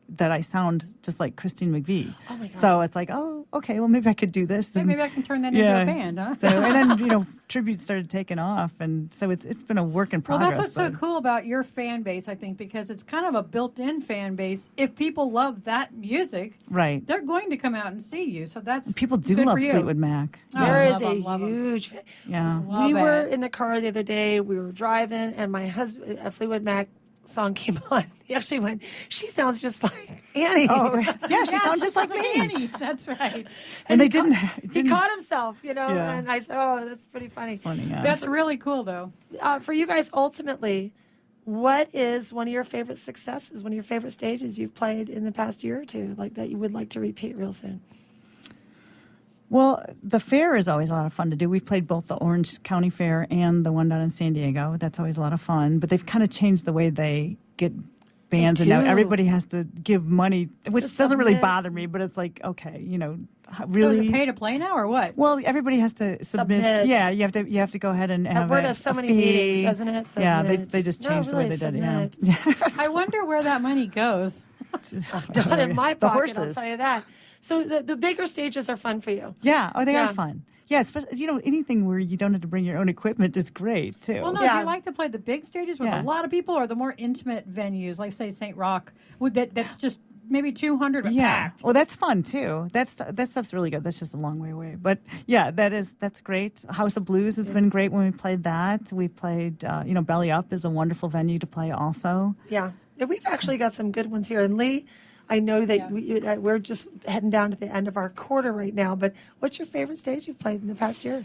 that I sound just like Christine McVie. Oh my God. So it's like, oh, okay, well maybe I could do this. Maybe I can turn that into a band, huh? So and then tributes started taking off, and so it's been a work in Well, progress. that's what's so cool about your fan base, I think, because it's kind of a built-in fan base. If people love that music, right, they're going to come out and see you. So that's people do good love for you. Fleetwood Mac. There is love 'em, a love 'em. huge fan. Yeah, We were in the car the other day. We were driving, and my husband, a Fleetwood Mac song came on. He actually went, "She sounds just like Annie." Oh, yeah, she sounds just like me. Annie. That's right. And they he didn't. He caught himself, Yeah. and I said, "Oh, that's pretty funny." Funny, yeah. That's really cool, though. For you guys, ultimately, what is one of your favorite successes, one of your favorite stages you've played in the past year or two, like that you would like to repeat real soon? Well, the fair is always a lot of fun to do. We've played both the Orange County Fair and the one down in San Diego. That's always a lot of fun. But they've kind of changed the way they get bands, and now do. everybody has to give money, which Just doesn't really submit. bother me. But it's like, okay, So really. is it pay to play now or what? Well, everybody has to submit. Submit. Yeah, you have to go ahead and have Word a, has so a many fee. meetings, doesn't it? Yeah, Submit. they just No, changed the way really, they did it. submit. Yeah. I wonder where that money goes. Not in my The pocket, I'll horses. tell you that. So the bigger stages are fun for you. Yeah, they Yeah. are fun. Yeah, especially, anything where you don't have to bring your own equipment is great too. Well, no, Yeah. do you like to play the big stages with Yeah. a lot of people or the more intimate venues, like, say, St. Rock, that's just maybe 200 but Yeah. packed? Well, that's fun too. That stuff's really good. That's just a long way away. But yeah, that's great. House of Blues has been great when we played that. We played, Belly Up is a wonderful venue to play also. Yeah. We've actually got some good ones here. And Lee, I know that we're just heading down to the end of our quarter right now, but what's your favorite stage you've played in the past year?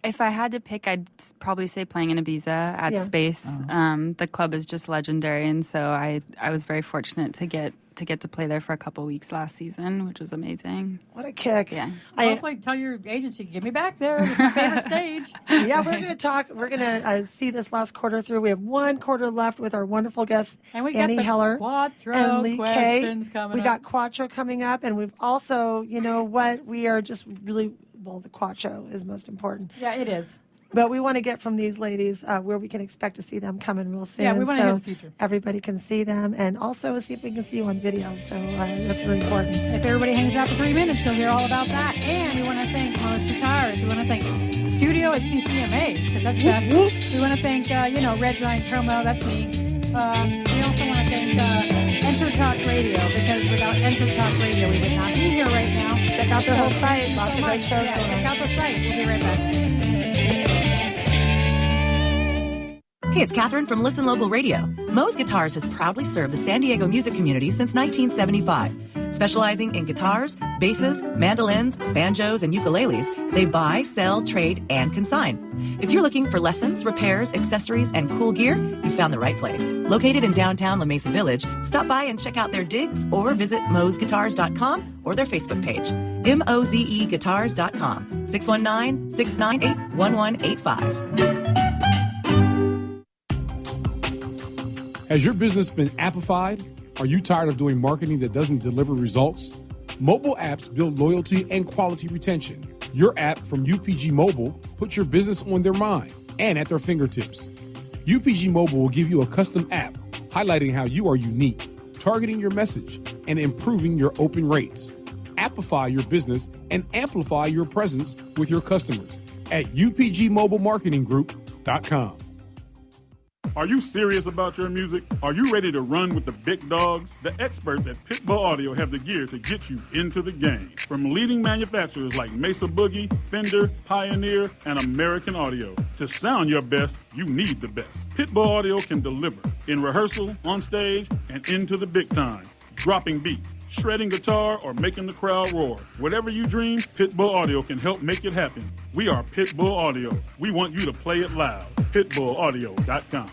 If I had to pick, I'd probably say playing in Ibiza at Yeah. Space. The club is just legendary, and so I was very fortunate to get to play there for a couple weeks last season, which was amazing. What a kick. Yeah. Hopefully tell your agency, get me back there. It's my favorite stage. Yeah, we're going to talk. We're going to see this last quarter through. We have one quarter left with our wonderful guest, And we got Annie the Heller Quattro and Lee Kay. questions coming We up. got Quattro coming up, and we've also, we are just really, the Quattro is most important. Yeah, it is. But we want to get from these ladies where we can expect to see them coming real soon. Yeah, we want to so hear the future. everybody can see them, and also see if we can see you on video. So that's really important. If everybody hangs out for 3 minutes, you'll hear all about that. And we want to thank Mo's Guitars. We want to thank Studio at CCMA, because that's Beth. We want to thank, Red Giant Promo, that's me. We also want to thank Enter Talk Radio, because without Enter Talk Radio, we would not be here right now. Check out their whole site. thank you Lots so of great much. shows Yeah, going check on. out the site. We'll be right back. Hey, it's Catherine from Listen Local Radio. Moe's Guitars has proudly served the San Diego music community since 1975. Specializing in guitars, basses, mandolins, banjos, and ukuleles, they buy, sell, trade, and consign. If you're looking for lessons, repairs, accessories, and cool gear, you found the right place. Located in downtown La Mesa Village, stop by and check out their digs or visit moesguitars.com or their Facebook page. MOZEguitars.com, 619-698-1185. Has your business been appified? Are you tired of doing marketing that doesn't deliver results? Mobile apps build loyalty and quality retention. Your app from UPG Mobile puts your business on their mind and at their fingertips. UPG Mobile will give you a custom app highlighting how you are unique, targeting your message, and improving your open rates. Appify your business and amplify your presence with your customers at upgmobilemarketinggroup.com. Are you serious about your music? Are you ready to run with the big dogs? The experts at Pitbull Audio have the gear to get you into the game. From leading manufacturers like Mesa Boogie, Fender, Pioneer, and American Audio. To sound your best, you need the best. Pitbull Audio can deliver in rehearsal, on stage, and into the big time. Dropping beats, shredding guitar, or making the crowd roar. Whatever you dream, Pitbull Audio can help make it happen. We are Pitbull Audio. We want you to play it loud. PitbullAudio.com.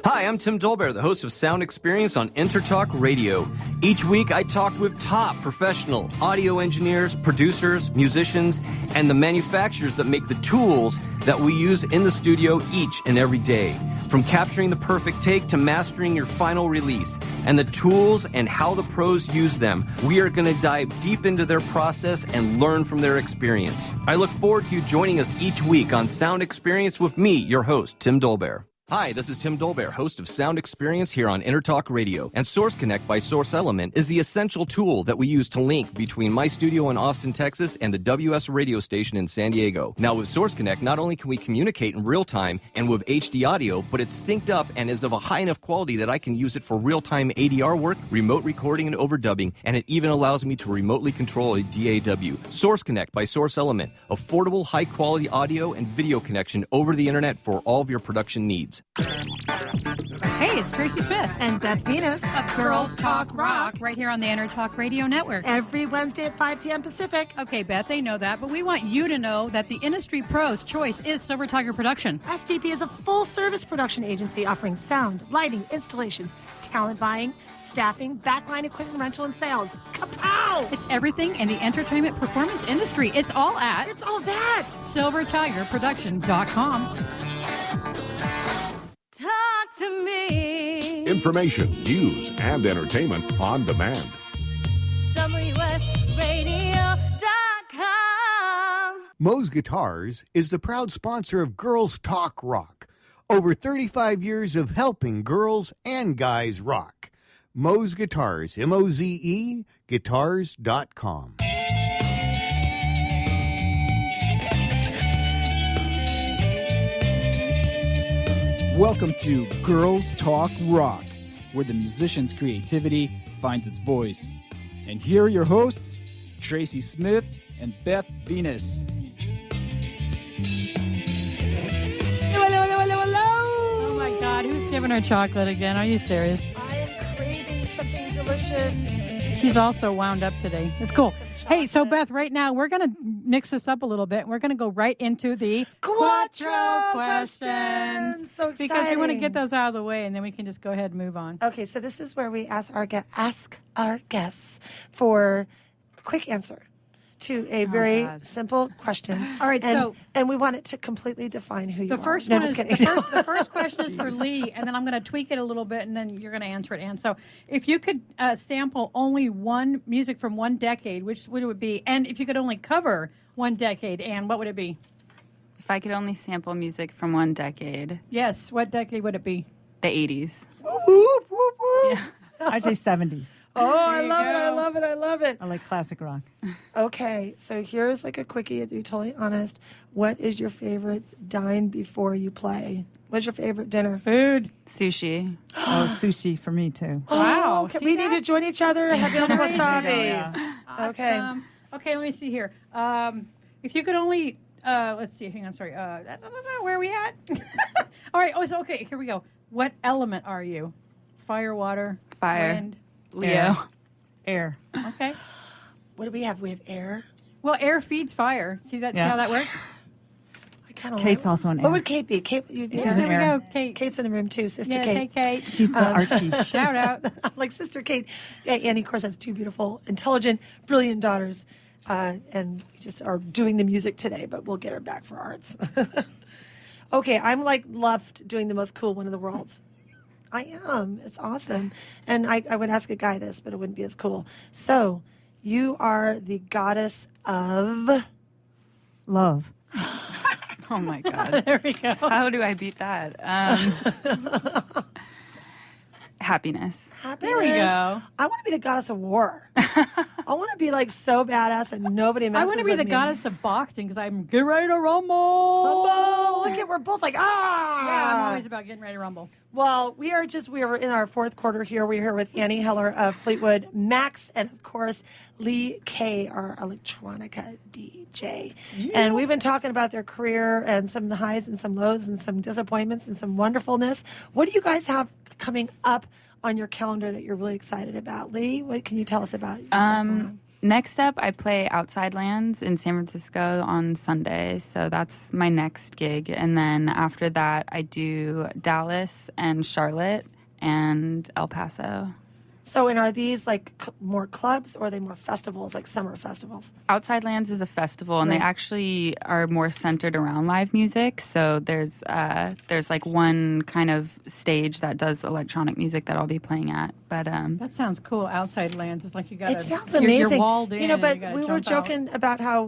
Hi, I'm Tim Dolbear, the host of Sound Experience on Intertalk Radio. Each week, I talk with top professional audio engineers, producers, musicians, and the manufacturers that make the tools that we use in the studio each and every day. From capturing the perfect take to mastering your final release, and the tools and how the pros use them, we are going to dive deep into their process and learn from their experience. I look forward to you joining us each week on Sound Experience with me, your host, Tim Dolbear. Hi, this is Tim Dolbear, host of Sound Experience here on Intertalk Radio. And Source Connect by Source Element is the essential tool that we use to link between my studio in Austin, Texas, and the WS radio station in San Diego. Now, with Source Connect, not only can we communicate in real time and with HD audio, but it's synced up and is of a high enough quality that I can use it for real-time ADR work, remote recording, and overdubbing, and it even allows me to remotely control a DAW. Source Connect by Source Element, affordable, high-quality audio and video connection over the internet for all of your production needs. Hey, it's Tracy Smith And Beth Venus. of Girls Talk Rock right here on the Intertalk Radio Network. Every Wednesday at 5 p.m. Pacific. Okay, Beth, they know that, but we want you to know that the industry pro's choice is Silver Tiger Production. SDP is a full-service production agency offering sound, lighting, installations, talent buying, staffing, backline equipment rental, and sales. Kapow! It's everything in the entertainment performance industry. It's all at It's all that. SilverTigerProduction.com. Talk to me. Information, news, and entertainment on demand. WSRadio.com. Moe's Guitars is the proud sponsor of Girls Talk Rock. Over 35 years of helping girls and guys rock. Moe's Guitars, M-O-Z-E, guitars.com. Welcome to Girls Talk Rock, where the musician's creativity finds its voice. And here are your hosts, Tracy Smith and Beth Venus. Oh my God, who's giving her chocolate again? Are you serious? I am craving something delicious. She's also wound up today. It's cool. Hey, so Beth, right now we're going to mix this up a little bit. We're going to go right into the Quattro questions. So exciting. because we want to get those out of the way, and then we can just go ahead and move on. Okay, so this is where we ask our guests for a quick answer to a very simple question. All right, and we want it to completely define who you the are. first No, one just is, kidding. the first question is for Lee, and then I'm going to tweak it a little bit, and then you're going to answer it. And so, if you could sample only one music from one decade, which would it be? And if you could only cover one decade, Anne, what would it be? If I could only sample music from one decade, Yes, what decade would it be? the 80s. Whoop, whoop, whoop. Yeah. I'd say 70s. Oh, I you love it. I go. love it. I love it. I like classic rock. Okay, so here's like a quickie to be totally honest. What is your favorite dine before you play? What's your favorite dinner? Food. Sushi. Oh, sushi for me, too. Wow, Okay, see we that? need to join each other. Have your wasabi. Yeah. Okay. Awesome. Okay, let me see here. If you could only, let's see, hang on, sorry. Where are we at? All right, so, okay, here we go. What element are you? Fire, water, Fire. wind? Leo. Air. Okay. What do we have? We have air. Well, air feeds fire. See that? See Yeah. how that works? I kind of Kate's also an What air. would Kate be? Kate, you'd be She's There an we air. go, Kate. Kate's in the room too, Sister Yes, Kate. hey, Kate. She's the artiste. Shout out. Like Sister Kate. Yeah, Annie, of course, has two beautiful, intelligent, brilliant daughters. And we just are doing the music today, but we'll get her back for arts. Okay, I'm like left doing the most cool one in the world. I am. It's awesome. And I would ask a guy this, but it wouldn't be as cool. So, you are the goddess of... Love. Oh my God. There we go. How do I beat that? Happiness. happiness. There we go. I want to be the goddess of war. I want to be like so badass and nobody messes I want to be with the me. goddess of boxing because I'm get ready to rumble. Rumble. Look at, we're both like, ah. Yeah, I'm always about getting ready to rumble. Well, we are in our fourth quarter here. We're here with Annie Heller of Fleetwood Max and, of course, Lee Kay, our electronica DJ. And we've been talking about their career and some highs and some lows and some disappointments and some wonderfulness. What do you guys have coming up on your calendar that you're really excited about? Lee, what can you tell us about? Next up, I play Outside Lands in San Francisco on Sunday, so that's my next gig. And then after that, I do Dallas and Charlotte and El Paso. So, and are these like more clubs or are they more festivals, like summer festivals? Outside Lands is a festival, and they actually are more centered around live music. So there's like one kind of stage that does electronic music that I'll be playing at. But That sounds cool. Outside Lands. It's like you got. It sounds amazing. You're walled in. You know, and but you gotta we were jump out. joking about how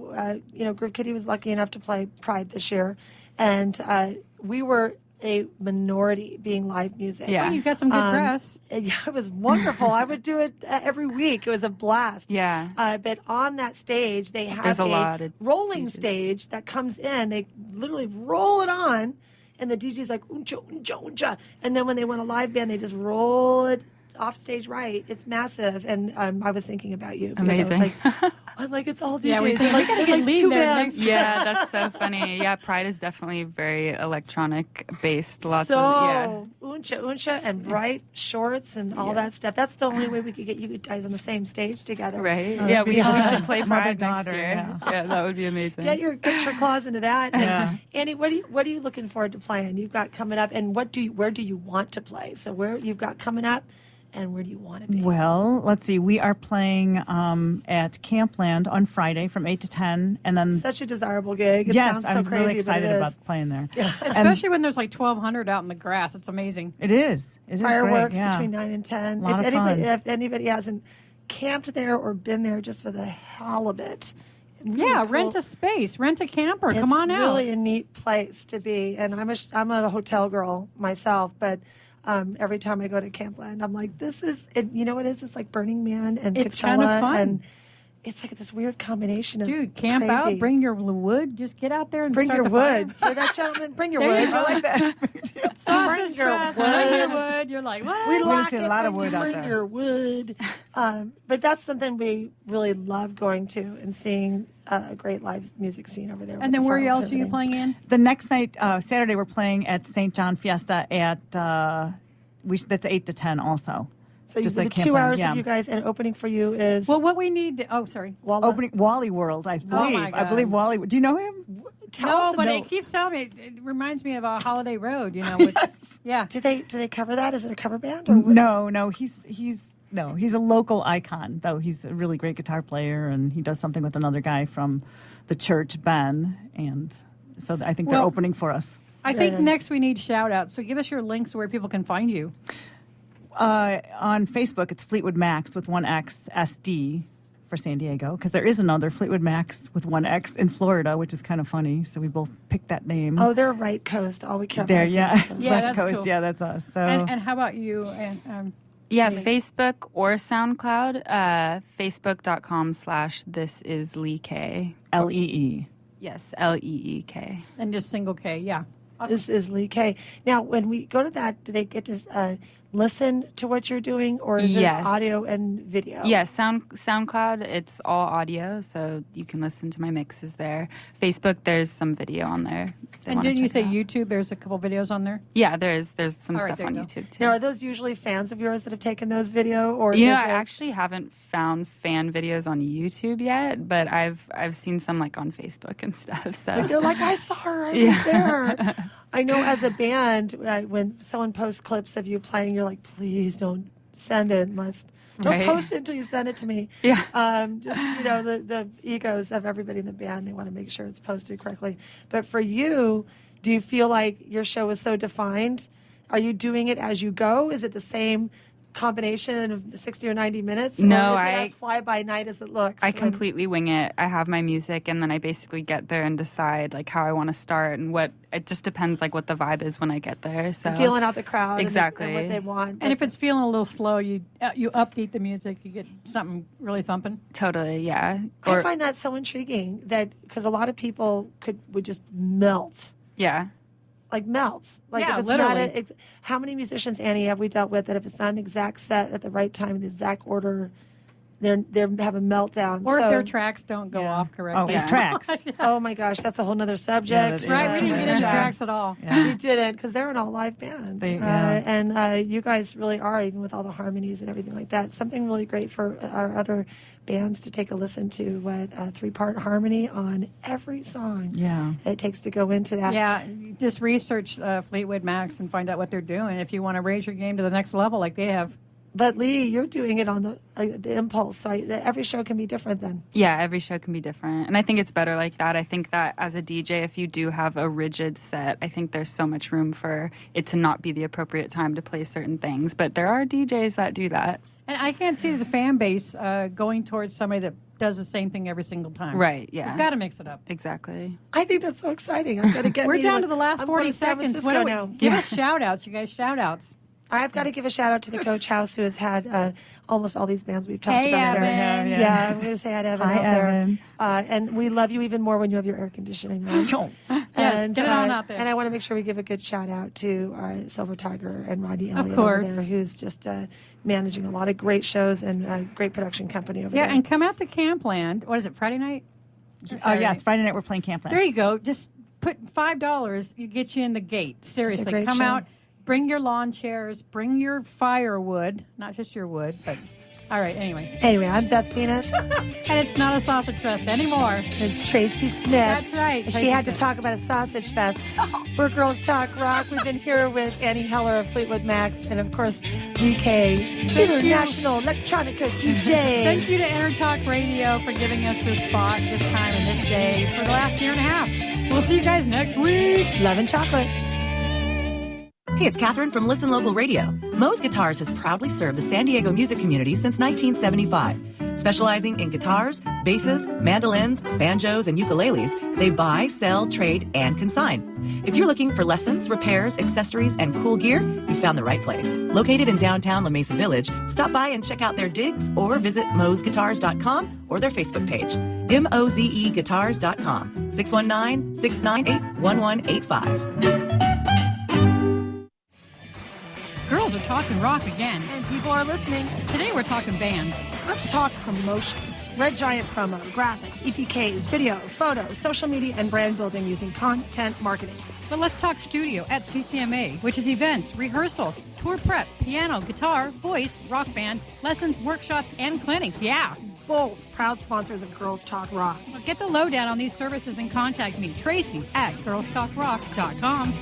Groove Kitty was lucky enough to play Pride this year, and we were a minority being live music. Yeah. Well, you've got some good press. Yeah, it was wonderful. I would do it every week. It was a blast. Yeah. But on that stage, they have There's a lot of rolling DJs. stage that comes in. They literally roll it on, and the DJ's like, uncha, uncha, uncha. And then when they want a live band, they just roll it off stage right. It's massive. And I was thinking about you. Because Amazing. I'm like, it's all DJs. Yeah, we think, like, we gotta get Lee two there bands. Yeah, that's so funny. Yeah, Pride is definitely very electronic based. Lots So, of uncha, uncha, and bright shorts and all that stuff. That's the only way we could get you guys on the same stage together. Right? Yeah, we should play Pride next Mother-daughter, year. Yeah, that would be amazing. Get your claws into that. And Yeah. Annie, what are you looking forward to playing? You've got coming up, and where do you want to play? So where you've got coming up, and where do you want to be? Well, let's see. We are playing at Campland on Friday from 8 to 10. And then, Such a desirable gig. It yes, sounds so I'm crazy, really excited but it is. about playing there. Especially when there's like 1,200 out in the grass. It's amazing. It is. It is Fireworks great, yeah. between 9 and 10. Lot of fun. If anybody hasn't camped there or been there just for the hell of it. Really Yeah, cool. rent a space, rent a camper. Come on It's out. really a neat place to be. And I'm a hotel girl myself, but every time I go to Campland, I'm like, this is, you know what it is? It's like Burning Man and It's Coachella. kinda fun. And it's like this weird combination of Dude, camp crazy. out, bring your wood, just get out there and Bring start your the fire. wood. Hear that, gentlemen? Bring your There wood. you go. I like that. Sausage your fest, wood. bring your wood. You're like, what? We We're like seeing it a lot of when wood you out bring there. your wood. But that's something we really love going to and seeing a great live music scene over there. with And then the where fireworks else are and you everything. playing in? The next night, Saturday, we're playing at St. John Fiesta at, that's 8 to 10 also. So Just the like 2 Campland, hours yeah. of you guys, and opening for you is Well, what we need to, Walla? Opening Wally World, I believe. my I believe God. Wally. Do you know him? Tell No, us but about- it keeps telling me, it reminds me of a Holiday Road, you know. With, yeah. Do they cover that? Is it a cover band or what? No, he's a local icon, though. He's a really great guitar player, and he does something with another guy from the church, Ben, and so I think they're Well, opening for us. I Very think nice. next we need shout outs. So give us your links where people can find you. On Facebook, it's Fleetwood Max with 1X SD for San Diego, because there is another Fleetwood Max with 1X in Florida, which is kind of funny. So we both picked that name. Oh, they're right coast. All we care about there, is yeah, left coast. Yeah, left that's coast, cool. yeah, that's us. So And how about you? And Yeah, Facebook or SoundCloud. Facebook.com/thisisleek. LEE. Yes, LEEK. and just single K, yeah. Awesome. This is Lee K. Now, when we go to that, do they get to listen to what you're doing, or is Yes. it audio and video? Yes, SoundCloud, it's all audio, so you can listen to my mixes there. Facebook, there's some video on there. if they And wanna didn't you check say it out. YouTube? There's a couple videos on there. Yeah, there's some All right, stuff there on you go. YouTube too. Now, are those usually fans of yours that have taken those video, or You know, is I it- actually haven't found fan videos on YouTube yet, but I've seen some like on Facebook and stuff. So like, they're like, I saw her, I was Yeah. there. I know as a band, when someone posts clips of you playing, you're like, please don't send it unless. Don't Right. post it until you send it to me. Yeah. Just, the egos of everybody in the band, they want to make sure it's posted correctly. But for you, do you feel like your show is so defined? Are you doing it as you go? Is it the same combination of 60 or 90 minutes? No, or is it as fly by night as it looks? I when- completely wing it. I have my music, and then I basically get there and decide like how I want to start and what. It just depends like what the vibe is when I get there. So feeling out the crowd Exactly. and what they want. And if it's feeling a little slow, you upbeat the music, you get something really thumping. Totally, yeah. I find that so intriguing that because a lot of people would just melt. Yeah. Like melts. Like Yeah, if it's literally. not how many musicians, Annie, have we dealt with that if it's not an exact set at the right time in the exact order, they're having meltdowns. Or if So- their tracks don't go off correctly. Oh, tracks. Oh my gosh, that's a whole nother subject. that Right, we is. didn't get into tracks at all. We didn't because they're an all live band, Yeah. and you guys really are, even with all the harmonies and everything like that. Something really great for our other bands to take a listen to. What 3-part harmony on every song. Yeah. It takes to go into that. Yeah, just research Fleetwood Max and find out what they're doing if you want to raise your game to the next level like they have. But Lee, you're doing it on the impulse, so every show can be different then. Yeah, every show can be different. And I think it's better like that. I think that as a DJ, if you do have a rigid set, I think there's so much room for it to not be the appropriate time to play certain things. But there are DJs that do that. And I can't see the fan base going towards somebody that does the same thing every single time. Right, yeah. You've got to mix it up. Exactly. I think that's so exciting. I'm going to get We're me down to to the last I'm 40 going to San seconds. Francisco now. Give us shout-outs, you guys, shout-outs. I've got to give a shout out to the Coach House, who has had almost all these bands we've talked Hey, about. Evan. There. Yeah, I'm going to say hi to Evan out Evan. there. And we love you even more when you have your air conditioning on. Yes, get it on out there. And I want to make sure we give a good shout out to our Silver Tiger and Rodney Elliott course. over there, who's just managing a lot of great shows and a great production company over there. Yeah, and come out to Campland. What is it, Friday night? Oh, yeah, it's Friday night. We're playing Campland. There you go. Just put $5. You get you in the gate. Seriously, great come show. out. Bring your lawn chairs. Bring your firewood. Not just your wood, but all right. Anyway, I'm Beth Venus. and it's not a sausage fest anymore. It's Tracy Smith. That's right. And she Tracy had to Smith. talk about a sausage fest. We're Girls Talk Rock. We've been here with Annie Heller of Fleetwood Max and, of course, DK, International Electronica DJ. Thank you to Intertalk Radio for giving us this spot, this time, and this day for the last year and a half. We'll see you guys next week. Love and chocolate. Hey, it's Catherine from Listen Local Radio. Moe's Guitars has proudly served the San Diego music community since 1975. Specializing in guitars, basses, mandolins, banjos, and ukuleles, they buy, sell, trade, and consign. If you're looking for lessons, repairs, accessories, and cool gear, you found the right place. Located in downtown La Mesa Village, stop by and check out their digs or visit moesguitars.com or their Facebook page. mozeguitars.com, 619-698-1185. Girls are talking rock again. And people are listening. Today we're talking bands. Let's talk promotion. Red Giant promo, graphics, EPKs, video, photos, social media, and brand building using content marketing. But let's talk studio at CCMA, which is events, rehearsal, tour prep, piano, guitar, voice, rock band, lessons, workshops, and clinics. Yeah. Both proud sponsors of Girls Talk Rock. Well, get the lowdown on these services and contact me, Tracy, at girlstalkrock.com.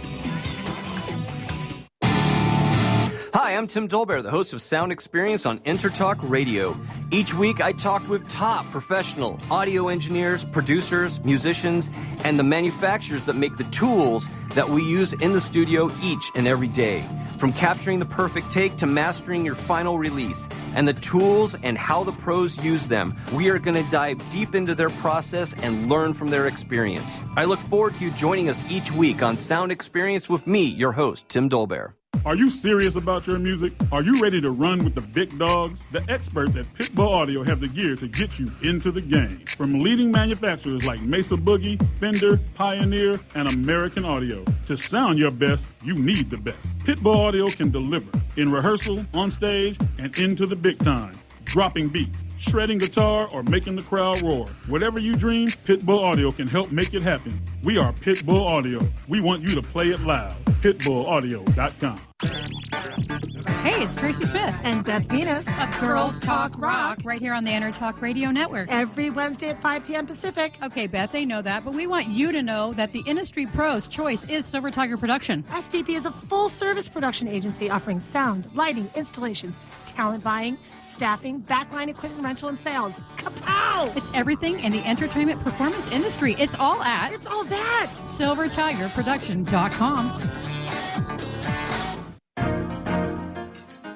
Hi, I'm Tim Dolbear, the host of Sound Experience on Intertalk Radio. Each week, I talk with top professional audio engineers, producers, musicians, and the manufacturers that make the tools that we use in the studio each and every day. From capturing the perfect take to mastering your final release, and the tools and how the pros use them, we are going to dive deep into their process and learn from their experience. I look forward to you joining us each week on Sound Experience with me, your host, Tim Dolbear. Are you serious about your music? Are you ready to run with the big dogs? The experts at Pitbull Audio have the gear to get you into the game. From leading manufacturers like Mesa Boogie, Fender, Pioneer, and American Audio. To sound your best, you need the best. Pitbull Audio can deliver in rehearsal, on stage, and into the big time. Dropping beats, shredding guitar, or making the crowd roar. Whatever you dream, Pitbull Audio can help make it happen. We are Pitbull Audio. We want you to play it loud. PitbullAudio.com. Hey, it's Tracy Smith And Beth Venus of Girls Talk Rock right here on the Intertalk Radio Network. every Wednesday at 5 p.m. Pacific. Okay, Beth, they know that, but we want you to know that the industry pro's choice is Silver Tiger Production. STP is a full-service production agency offering sound, lighting, installations, talent buying, staffing, backline equipment rental, and sales. Kapow! It's everything in the entertainment performance industry. It's all at It's all that. SilverTigerProduction.com.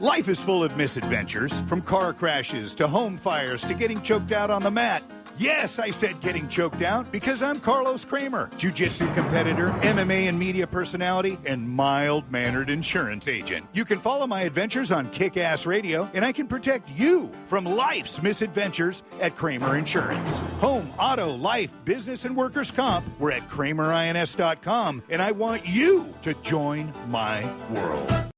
Life is full of misadventures, from car crashes to home fires to getting choked out on the mat. Yes, I said getting choked out because I'm Carlos Kramer, jiu-jitsu competitor, MMA and media personality, and mild-mannered insurance agent. You can follow my adventures on Kick-Ass Radio, and I can protect you from life's misadventures at Kramer Insurance. Home, auto, life, business, and workers' comp. We're at KramerINS.com, and I want you to join my world.